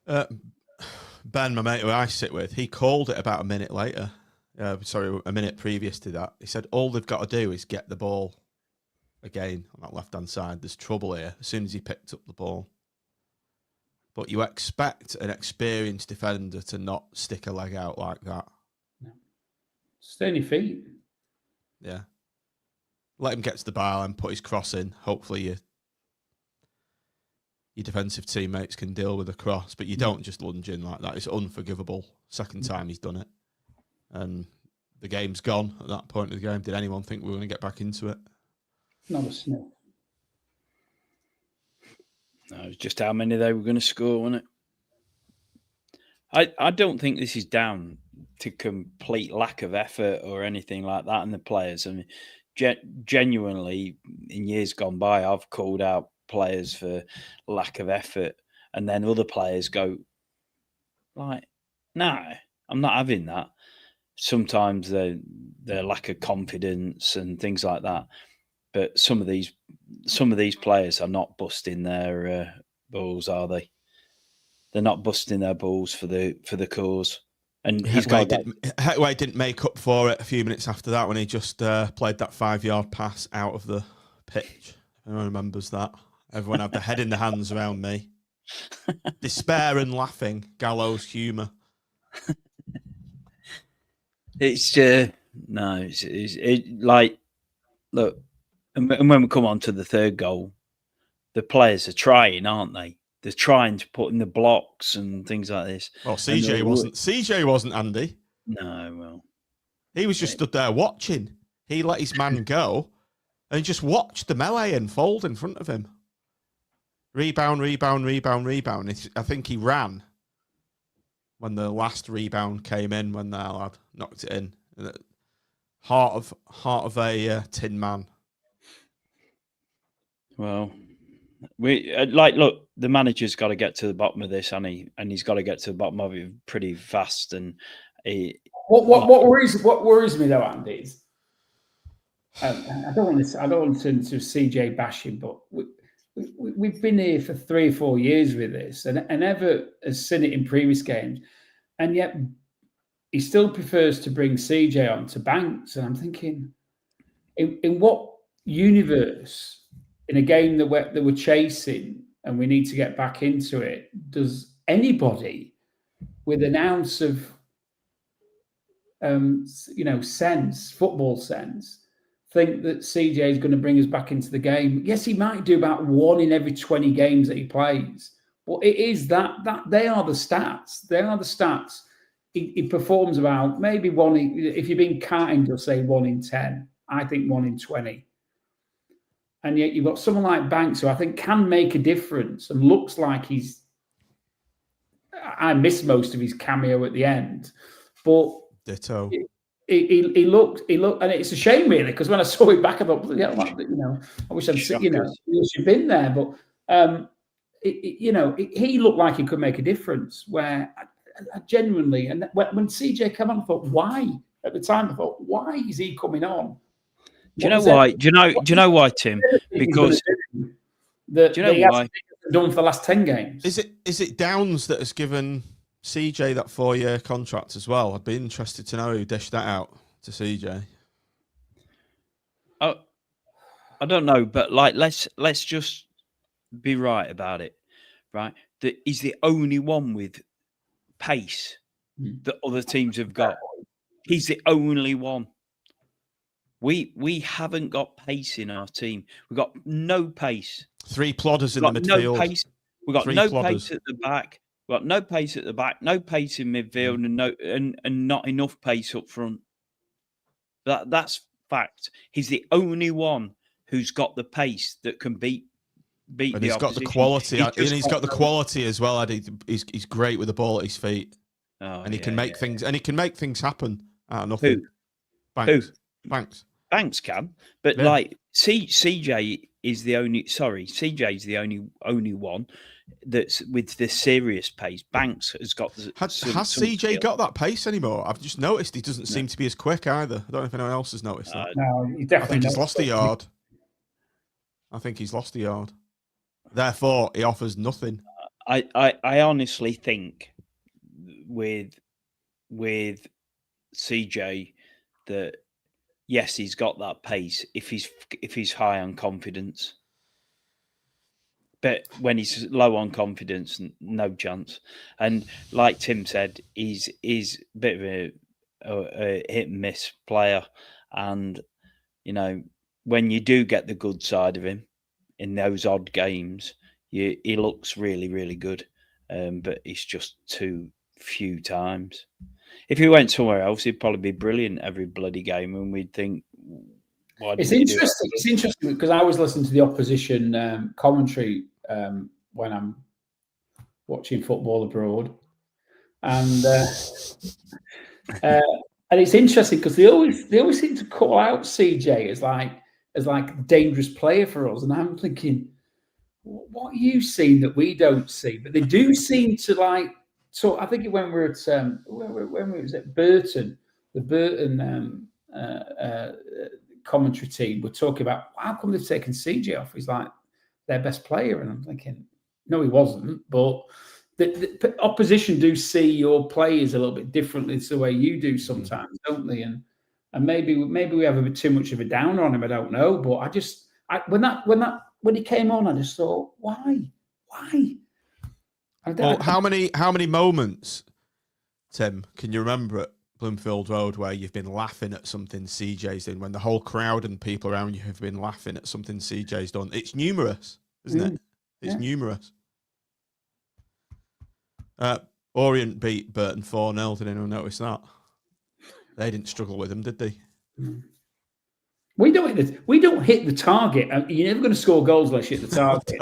Ben, my mate who I sit with, he called it about a minute later. A minute previous to that. He said all they've got to do is get the ball again on that left-hand side. There's trouble here as soon as he picked up the ball. But you expect an experienced defender to not stick a leg out like that. No. Stay on your feet. Yeah. Let him get to the bar and put his cross in. Hopefully your defensive teammates can deal with a cross, but you don't just lunge in like that. It's unforgivable. Second time he's done it. And the game's gone at that point of the game. Did anyone think we were going to get back into it? Not a sniff. No, it's just how many they were going to score, wasn't it? I don't think this is down to complete lack of effort or anything like that in the players. I mean, genuinely, in years gone by, I've called out players for lack of effort, and then other players go, like, no, I'm not having that. Sometimes their lack of confidence and things like that. But some of these players are not busting their balls, are they? They're not busting their balls for the cause. And Heckway didn't make up for it a few minutes after that when he just played that 5-yard pass out of the pitch. Everyone remembers that. Everyone had their head in their hands around me. Despair and laughing, gallows humour. It's like, look, and when we come on to the third goal, the players are trying, aren't they? They're trying to put in the blocks and things like this. Well, CJ wasn't. CJ wasn't, Andy. No, well, he was just stood there watching. He let his man go, and he just watched the melee unfold in front of him. Rebound. I think he ran when the last rebound came in, when their lad knocked it in. Heart of a Tin Man. Well, we look. The manager's got to get to the bottom of this, and he's got to get to the bottom of it pretty fast. And what worries me though, Andy, is I don't want to turn to CJ bashing, but we've been here for 3 or 4 years with this, and Ever has seen it in previous games, and yet he still prefers to bring CJ on to Banks. And I'm thinking, in what universe, in a game that we're chasing and we need to get back into it, does anybody with an ounce of sense, football sense, think that CJ is going to bring us back into the game? Yes, he might do about 1 in every 20 games that he plays, but it is that they are the stats. They are the stats. He performs about maybe 1 if you're being kind, you'll say 1 in 10. I think 1 in 20. And yet you've got someone like Banks, who I think can make a difference and looks like he's. I miss most of his cameo at the end, but ditto. He looked, and it's a shame really, because when I saw it back, I thought, yeah, I wish I'd seen, he should have been there. But he looked like he could make a difference. Where I genuinely, and when CJ came on, I thought, why? At the time, I thought, why is he coming on? Do you know why? Do you know why, Tim? Because do you know why? Done for the last 10 games. Is it Downs that has given CJ that 4-year contract as well? I'd be interested to know who dished that out to CJ. Oh, I don't know, but let's just be right about it, right? That he's the only one with pace that other teams have got. He's the only one. We haven't got pace in our team. We've got no pace. 3 plodders in the midfield. No pace. We've got no pace at the back. We've got no pace at the back, no pace in midfield, and not enough pace up front. That's fact. He's the only one who's got the pace that can beat and he's got the quality, and he's got the quality as well. Eddie, he's great with the ball at his feet, and he can make things, and he can make things happen out of nothing. Banks can, but CJ is the only. Sorry, CJ is the only one that's with the serious pace. Banks has got. Has CJ got that pace anymore? I've just noticed he doesn't seem to be as quick either. I don't know if anyone else has noticed that. No, he definitely. I think he's lost a yard. I think he's lost a yard. Therefore, he offers nothing. I honestly think with CJ that yes, he's got that pace if he's high on confidence. But when he's low on confidence, no chance. And like Tim said, he's a bit of a hit and miss player. And, when you do get the good side of him in those odd games, he looks really, really good. But it's just too few times. If he went somewhere else, he'd probably be brilliant every bloody game. And we'd think, it's interesting. It's interesting because I was listening to the opposition commentary when I'm watching football abroad, and it's interesting because they always seem to call out CJ as like a dangerous player for us, and I'm thinking, what are you seeing that we don't see? But they do seem to like. So I think when we were at when we was at Burton, the Burton commentary team were talking about how come they've taken CJ off. He's like their best player, and I'm thinking, no, he wasn't. But the opposition do see your players a little bit differently to the way you do sometimes, don't they? And maybe we have a bit too much of a downer on him. I don't know, but when he came on, I just thought, why? Well, how many moments, Tim, can you remember at Bloomfield Road where you've been laughing at something CJ's done, when the whole crowd and people around you have been laughing at something CJ's done? It's numerous, isn't it? It's numerous. Orient beat Burton 4-0. Did anyone notice that? They didn't struggle with him, did they? We don't hit the target. You're never going to score goals unless you hit the target.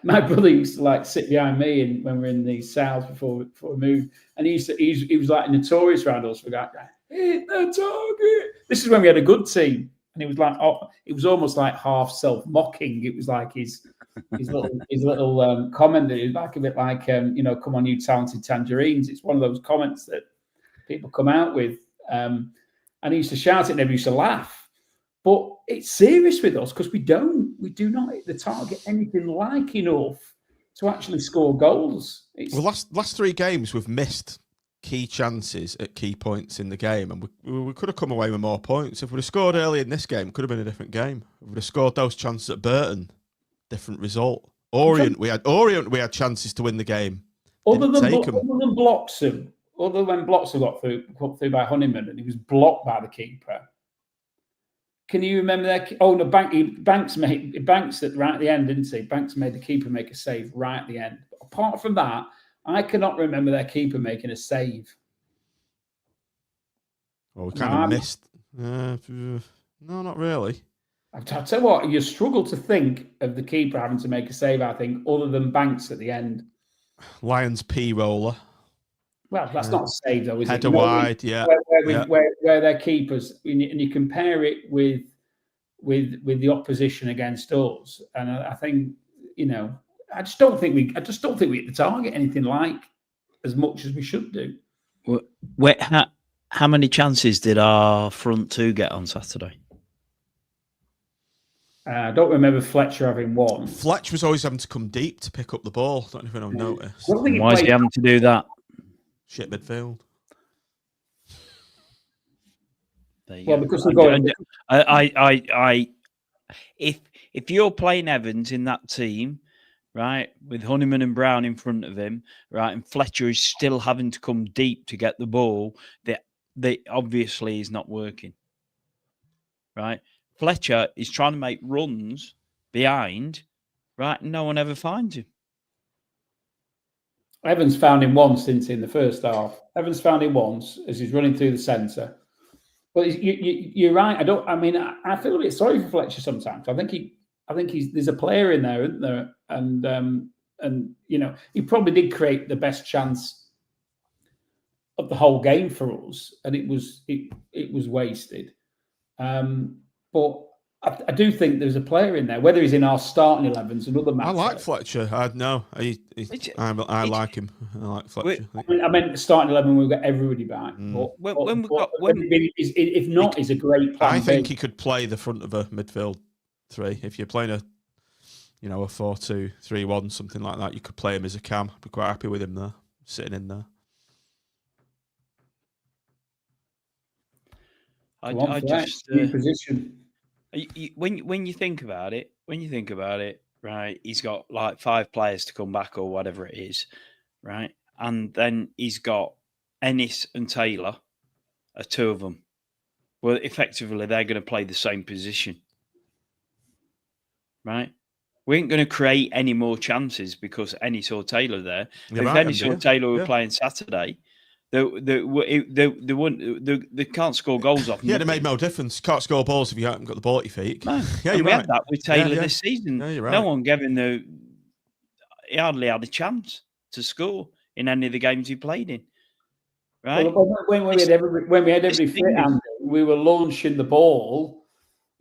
My brother used to like sit behind me, and when we were in the south before we moved, and he was like notorious around us for that guy. Hit the target. This is when we had a good team, and it was like, it was almost like half self-mocking. It was like his little comment that it was like a bit like, come on, you talented tangerines. It's one of those comments that people come out with, and he used to shout it, and everybody used to laugh. But it's serious with us because we do not hit the target anything like enough to actually score goals. Well, last 3 games we've missed key chances at key points in the game, and we could have come away with more points. If we'd have scored early in this game, it could have been a different game. If we'd have scored those chances at Burton, different result. Orient, we had chances to win the game. Other than Bloxham, other when Bloxham got through by Honeyman, and he was blocked by the keeper. Can you remember that? Oh no, Banks at right at the end, didn't he? Banks made the keeper make a save right at the end. But apart from that, I cannot remember their keeper making a save. Well, we kind of missed. No, not really. I'll tell you what, you struggle to think of the keeper having to make a save, I think, other than Banks at the end. Lions P roller. Well, that's not a save, though, is header wide, where their keepers, and you compare it with the opposition against us, and I think, I just don't think we hit the target anything like as much as we should do. How many chances did our front 2 get on Saturday? I don't remember Fletcher having one. Fletcher was always having to come deep to pick up the ball. Don't even notice. Why is he having to do that? Shit midfield. Well, because we're going. If you're playing Evans in that team, right, with Honeyman and Brown in front of him, right, and Fletcher is still having to come deep to get the ball, that obviously is not working, right? Fletcher is trying to make runs behind, right, and no one ever finds him. Evans found him once, didn't he, in the first half? Evans found him once as he's running through the centre. But you're right. I feel a bit sorry for Fletcher sometimes. I think there's a player in there, isn't there? And he probably did create the best chance of the whole game for us, and it was wasted. But I do think there's a player in there, whether he's in our starting 11s and other matches. I like Fletcher. I like him. I like Fletcher. I meant the starting 11, we've got everybody back. If not, he's a great player. I think he could play the front of a midfield 3. If you're playing a 4-2-3-1, something like that, you could play him as a cam. I'd be quite happy with him there, sitting in there. I just new position. When you think about it, right? He's got like 5 players to come back or whatever it is, right? And then he's got Ennis and Taylor, are 2 of them. Well, effectively, they're going to play the same position, right? We ain't going to create any more chances because Ennis or Taylor there. If Ennis or Taylor were playing Saturday, they can't score goals off. Yeah, it made no difference. Can't score balls if you haven't got the ball at your feet. No. Yeah, you're we right. had that with Taylor this season. Yeah, you're right. No one gave him he hardly had a chance to score in any of the games he played in. Right? Well, when we had every fit, Andy, we were launching the ball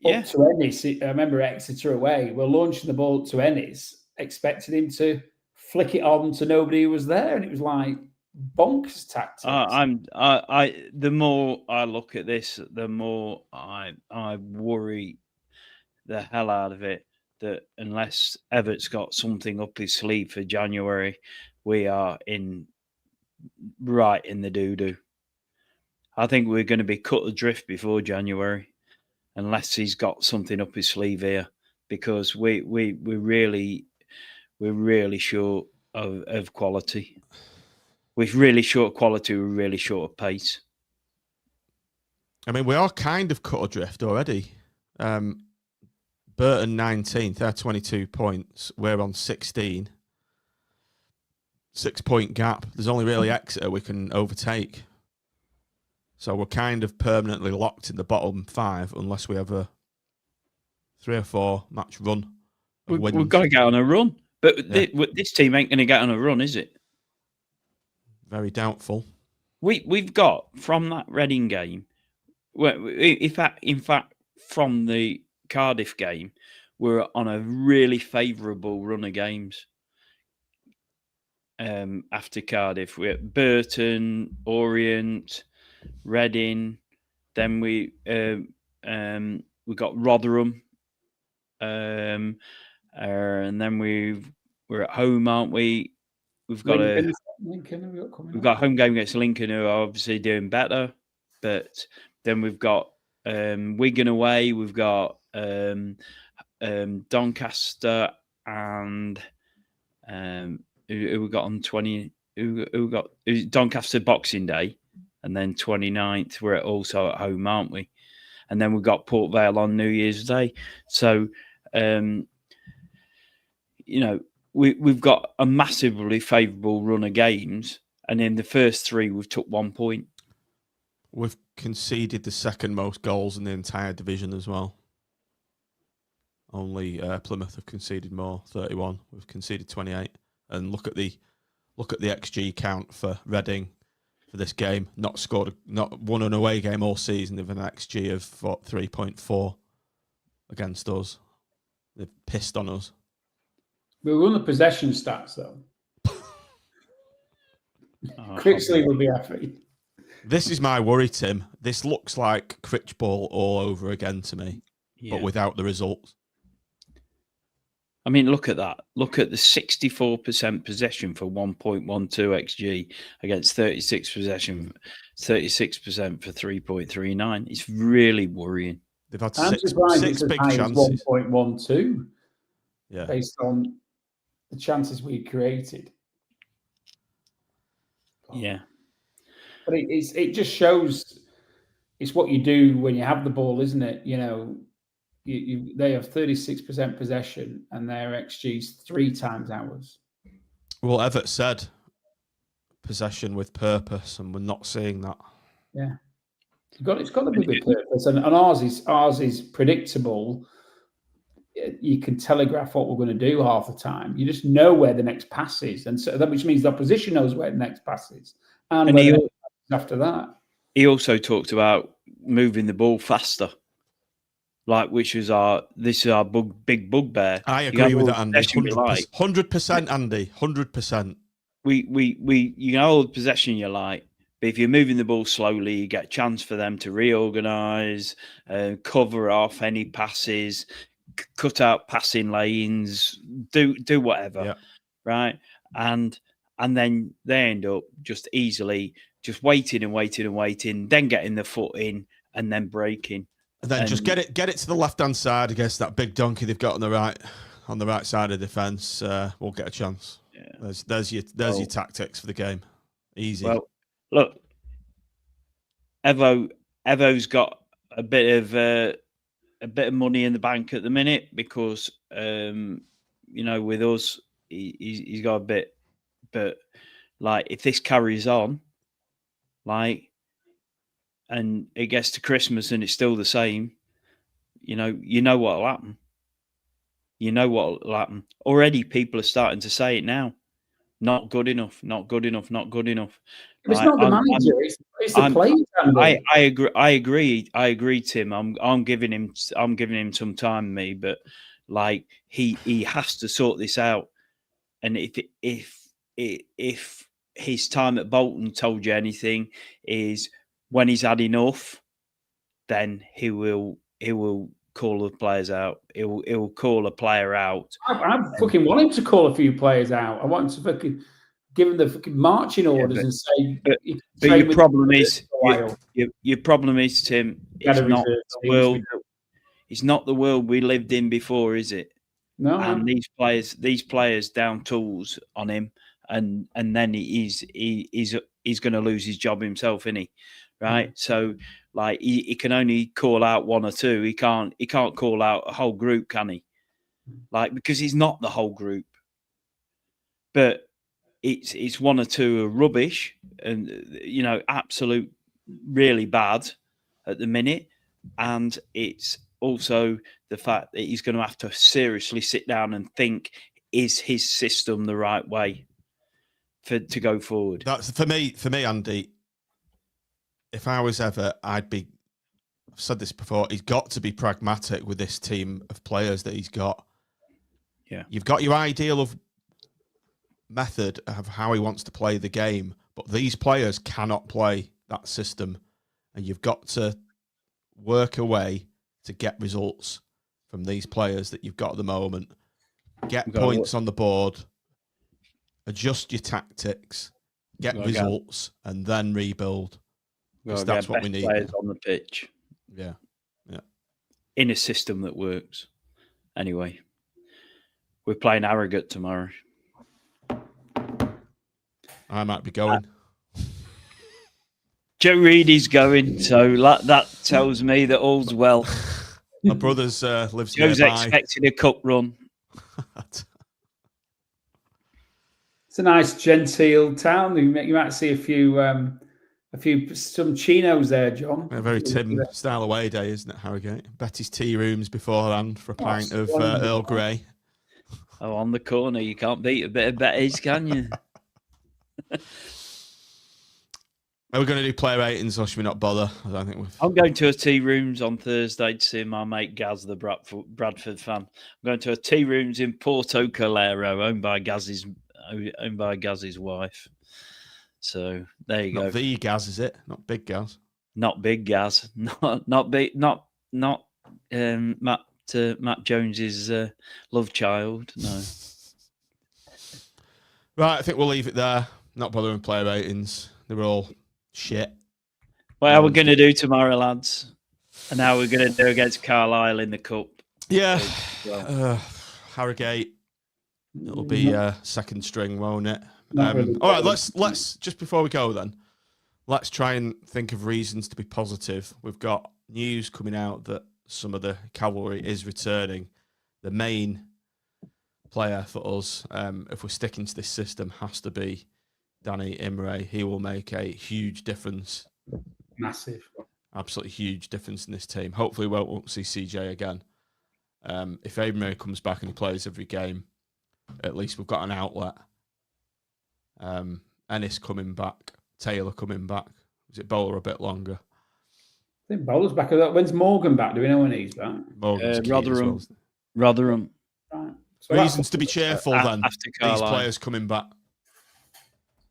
up to Ennis. I remember Exeter away. We're launching the ball up to Ennis, expecting him to flick it on to nobody who was there, and it was like bonkers tactics. The more I look at this, the more I worry the hell out of it that unless Everett's got something up his sleeve for January, we are right in the doo-doo. I think we're going to be cut adrift before January unless he's got something up his sleeve here, because we're really short of quality. We're really short of quality. We're really short of pace. I mean, we are kind of cut adrift already. Burton 19th, they're 22 points. We're on 16. 6-point gap. There's only really Exeter we can overtake. So we're kind of permanently locked in the bottom 5 unless we have a 3 or 4 match run of wins. We've got to get on a run. But this team ain't going to get on a run, is it? Very doubtful. We've got from that Reading game. Well, in fact, from the Cardiff game, we're on a really favourable run of games. After Cardiff, we're at Burton, Orient, Reading. Then we got Rotherham, and then we're at home, aren't we? We've got Lincoln, we've got a home game against Lincoln, who are obviously doing better. But then we've got Wigan away. We've got Doncaster and who we got on 20. Who we got? Doncaster Boxing Day, and then 29th we're also at home, aren't we? And then we've got Port Vale on New Year's Day. So we've got a massively favourable run of games, and in the first 3 we've took 1 point. We've conceded the second most goals in the entire division as well. Only Plymouth have conceded more, 31. We've conceded 28. And look at the XG count for Reading for this game. Not won an away game all season. They've an XG of 3.4 against us. They've pissed on us. We'll run the possession stats though. Critchley will be happy. This is my worry, Tim. This looks like Critch ball all over again to me, but without the results. I mean, look at that. Look at the 64% possession for 1.12 XG against 36% for 3.39. It's really worrying. They've had six big chances. 1.12 based on the chances we created. Yeah. But it just shows it's what you do when you have the ball, isn't it? They have 36% possession and their XG's 3 times ours. Well, Everett said possession with purpose, and we're not seeing that. Yeah, it's got to be with purpose, and ours is predictable. You can telegraph what we're going to do half the time. You just know where the next pass is, and so that which means the opposition knows where the next pass is, and where after that. He also talked about moving the ball faster. Which is this is our big bugbear. I agree with that, Andy. 100%, Andy. 100%. You can hold possession you like, but if you're moving the ball slowly, you get a chance for them to reorganise, cover off any passes, cut out passing lanes, do whatever, right? And then they end up just easily just waiting, then getting the foot in, and then breaking. And then just get it to the left-hand side against that big donkey they've got on the right side of the defence. We'll get a chance. Yeah. There's your tactics for the game. Easy. Well, look, Evo's got a bit of money in the bank at the minute because with us he's got a bit, but if this carries on, and it gets to Christmas and it's still the same, you know what'll happen. You know what'll happen. Already people are starting to say it now. Not good enough, not good enough, not good enough. It's not the manager, it's the players. I agree, Tim. I'm giving him some time, but he has to sort this out. And if his time at Bolton told you anything, is when he's had enough, then he will call the players out. He'll call a player out. I fucking want him to call a few players out. I want him to fucking give him the fucking marching orders and say. But your problem is, Tim, it's not the world. It's not the world we lived in before, is it? No. And these players down tools on him, and then he's going to lose his job himself, isn't he? Right, so he can only call out 1 or 2. He can't call out a whole group, can he? Because he's not the whole group. But it's 1 or 2 are rubbish and absolute really bad at the minute, and it's also the fact that he's going to have to seriously sit down and think, is his system the right way to go forward? That's for me, Andy. If I was ever, I've said this before, he's got to be pragmatic with this team of players that he's got. Yeah. You've got your ideal of method of how he wants to play the game, but these players cannot play that system, and you've got to work a way to get results from these players that you've got at the moment. Get points on the board, adjust your tactics, get results, and then rebuild. Because that's what we need. Players on the pitch. Yeah. In a system that works. Anyway, we're playing Harrogate tomorrow. I might be going. Joe Reedy's going, so that tells me that all's well. My brother's lives Joe's nearby. expecting a cup run. It's a nice genteel town. You might see some chinos there, John. A very Tim style away day, isn't it, Harrogate? Betty's tea rooms beforehand for a pint of Earl Grey. Oh, on the corner, you can't beat a bit of Betty's, can you? Are we going to do player ratings, or should we not bother? I don't think I'm going to a tea rooms on Thursday to see my mate Gaz, the Bradford fan. I'm going to a tea rooms in Porto Calero, owned by Gaz's wife. So there you go. Not the Gaz, is it? Not big Gaz. Not big Gaz. Not big. Not Matt Jones's love child. No. Right, I think we'll leave it there. Not bothering player ratings. They were all shit. What are we going to do tomorrow, lads? And how we're going to do against Carlisle in the cup? Yeah, Harrogate. It'll be second string, won't it? Really all right, let's just before we go then, let's try and think of reasons to be positive. We've got news coming out that some of the cavalry is returning. The main player for us, if we're sticking to this system, has to be Danny Imre. He will make a huge difference. Massive. Absolutely huge difference in this team. Hopefully we won't see CJ again. If Imre comes back and he plays every game, at least we've got an outlet. Ennis coming back, Taylor coming back. Was it Bowler a bit longer? I think Bowler's back. When's Morgan back? Do we know when he's back? Morgan's Rotherham. Rotherham. Right. So Reasons to be cheerful then. After These Carlisle. players coming back.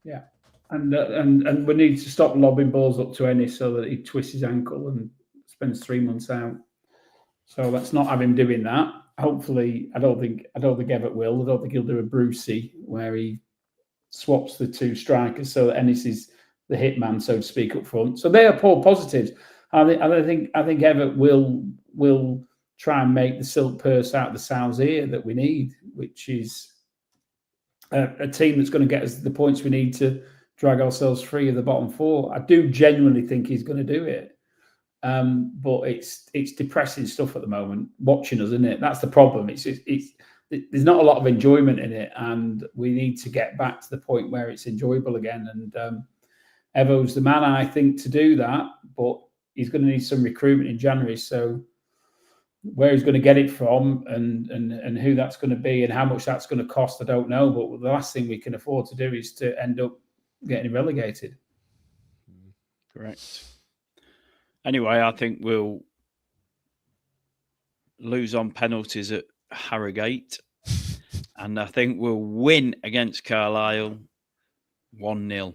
Yeah. And we need to stop lobbing balls up to Ennis so that he twists his ankle and spends 3 months out. So let's not have him doing that. Hopefully, I don't think Everett will. I don't think he'll do a Brucey where he swaps the two strikers so that Ennis is the hitman, so to speak, up front. So they are poor positives. I think Everett will try and make the silk purse out of the sow's ear that we need, which is a team that's going to get us the points we need to drag ourselves free of the bottom four. I do genuinely think he's going to do it. But it's depressing stuff at the moment, watching us, isn't it? That's the problem. There's not a lot of enjoyment in it, and we need to get back to the point where it's enjoyable again. And Evo's the man, I think, to do that, but he's going to need some recruitment in January. So where he's going to get it from and who that's going to be and how much that's going to cost, I don't know. But the last thing we can afford to do is to end up getting relegated. Correct. Anyway, I think we'll lose on penalties at Harrogate. And I think we'll win against Carlisle 1-0.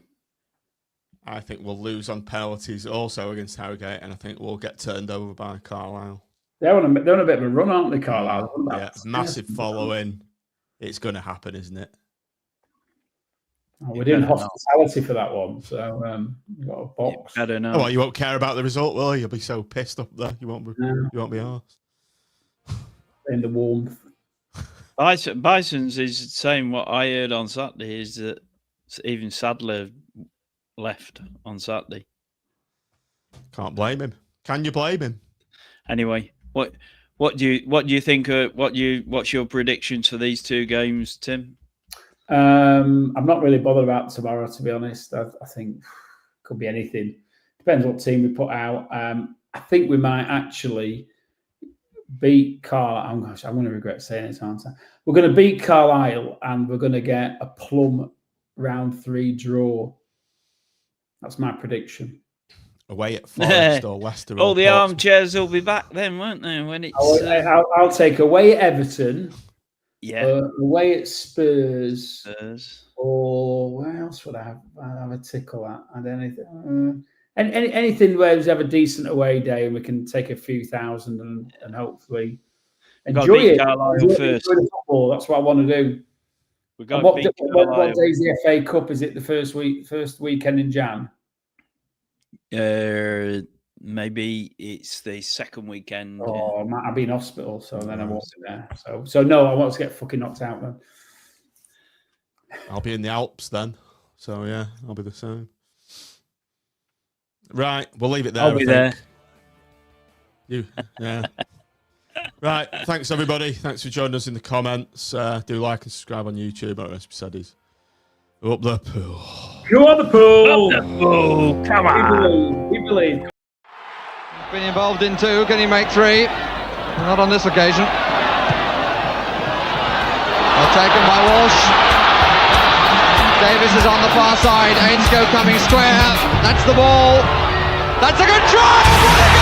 I think we'll lose on penalties also against Harrogate, and I think we'll get turned over by Carlisle. They're on a bit of a run, aren't they, Carlisle? Yeah, massive following. It's going to happen, isn't it? Oh, we're doing hospitality for that one, so we've got a box. I don't know. Oh, well, you won't care about the result, will you? You'll be so pissed up there. You won't be arsed. In the warmth. Bison's is saying what I heard on Saturday is that even Sadler left on Saturday. Can't blame him. Can you blame him? Anyway, what do you think? What's your predictions for these two games, Tim? I'm not really bothered about tomorrow, to be honest. I think it could be anything. Depends what team we put out. I think we might actually beat Carlisle. Oh gosh, I'm going to regret saying this, aren't I? We're going to beat Carlisle, and we're going to get a plum round 3 draw. That's my prediction. Away at Forest or Leicester. All or the Portsmouth. armchairs will be back then, won't they? When it's I'll take away at Everton. yeah, Away at Spurs. Spurs. Or where else would I have a tickle at? I don't know. Anything where there's have a decent away day and we can take a few thousand and hopefully enjoy it. Carlisle first. Enjoy the football. That's what I want to do. We've got What to beat day is the FA Cup? Is it the first weekend in Jan? Maybe it's the second weekend. Oh, I'll be in hospital, so then I won't be there. So no, I want to get fucking knocked out then. I'll be in the Alps then. So yeah, I'll be the same. Right, we'll leave it there. I'll be there. Yeah. Right, thanks everybody. Thanks for joining us in the comments. Do like and subscribe on YouTube. As we said, is up the pool. Go on the pool. Up the pool. Come on. We believe. Been involved in 2. Can he make 3? Not on this occasion. Well taken by Walsh. Davis is on the far side. Ainscough coming square. That's the ball. That's a good try.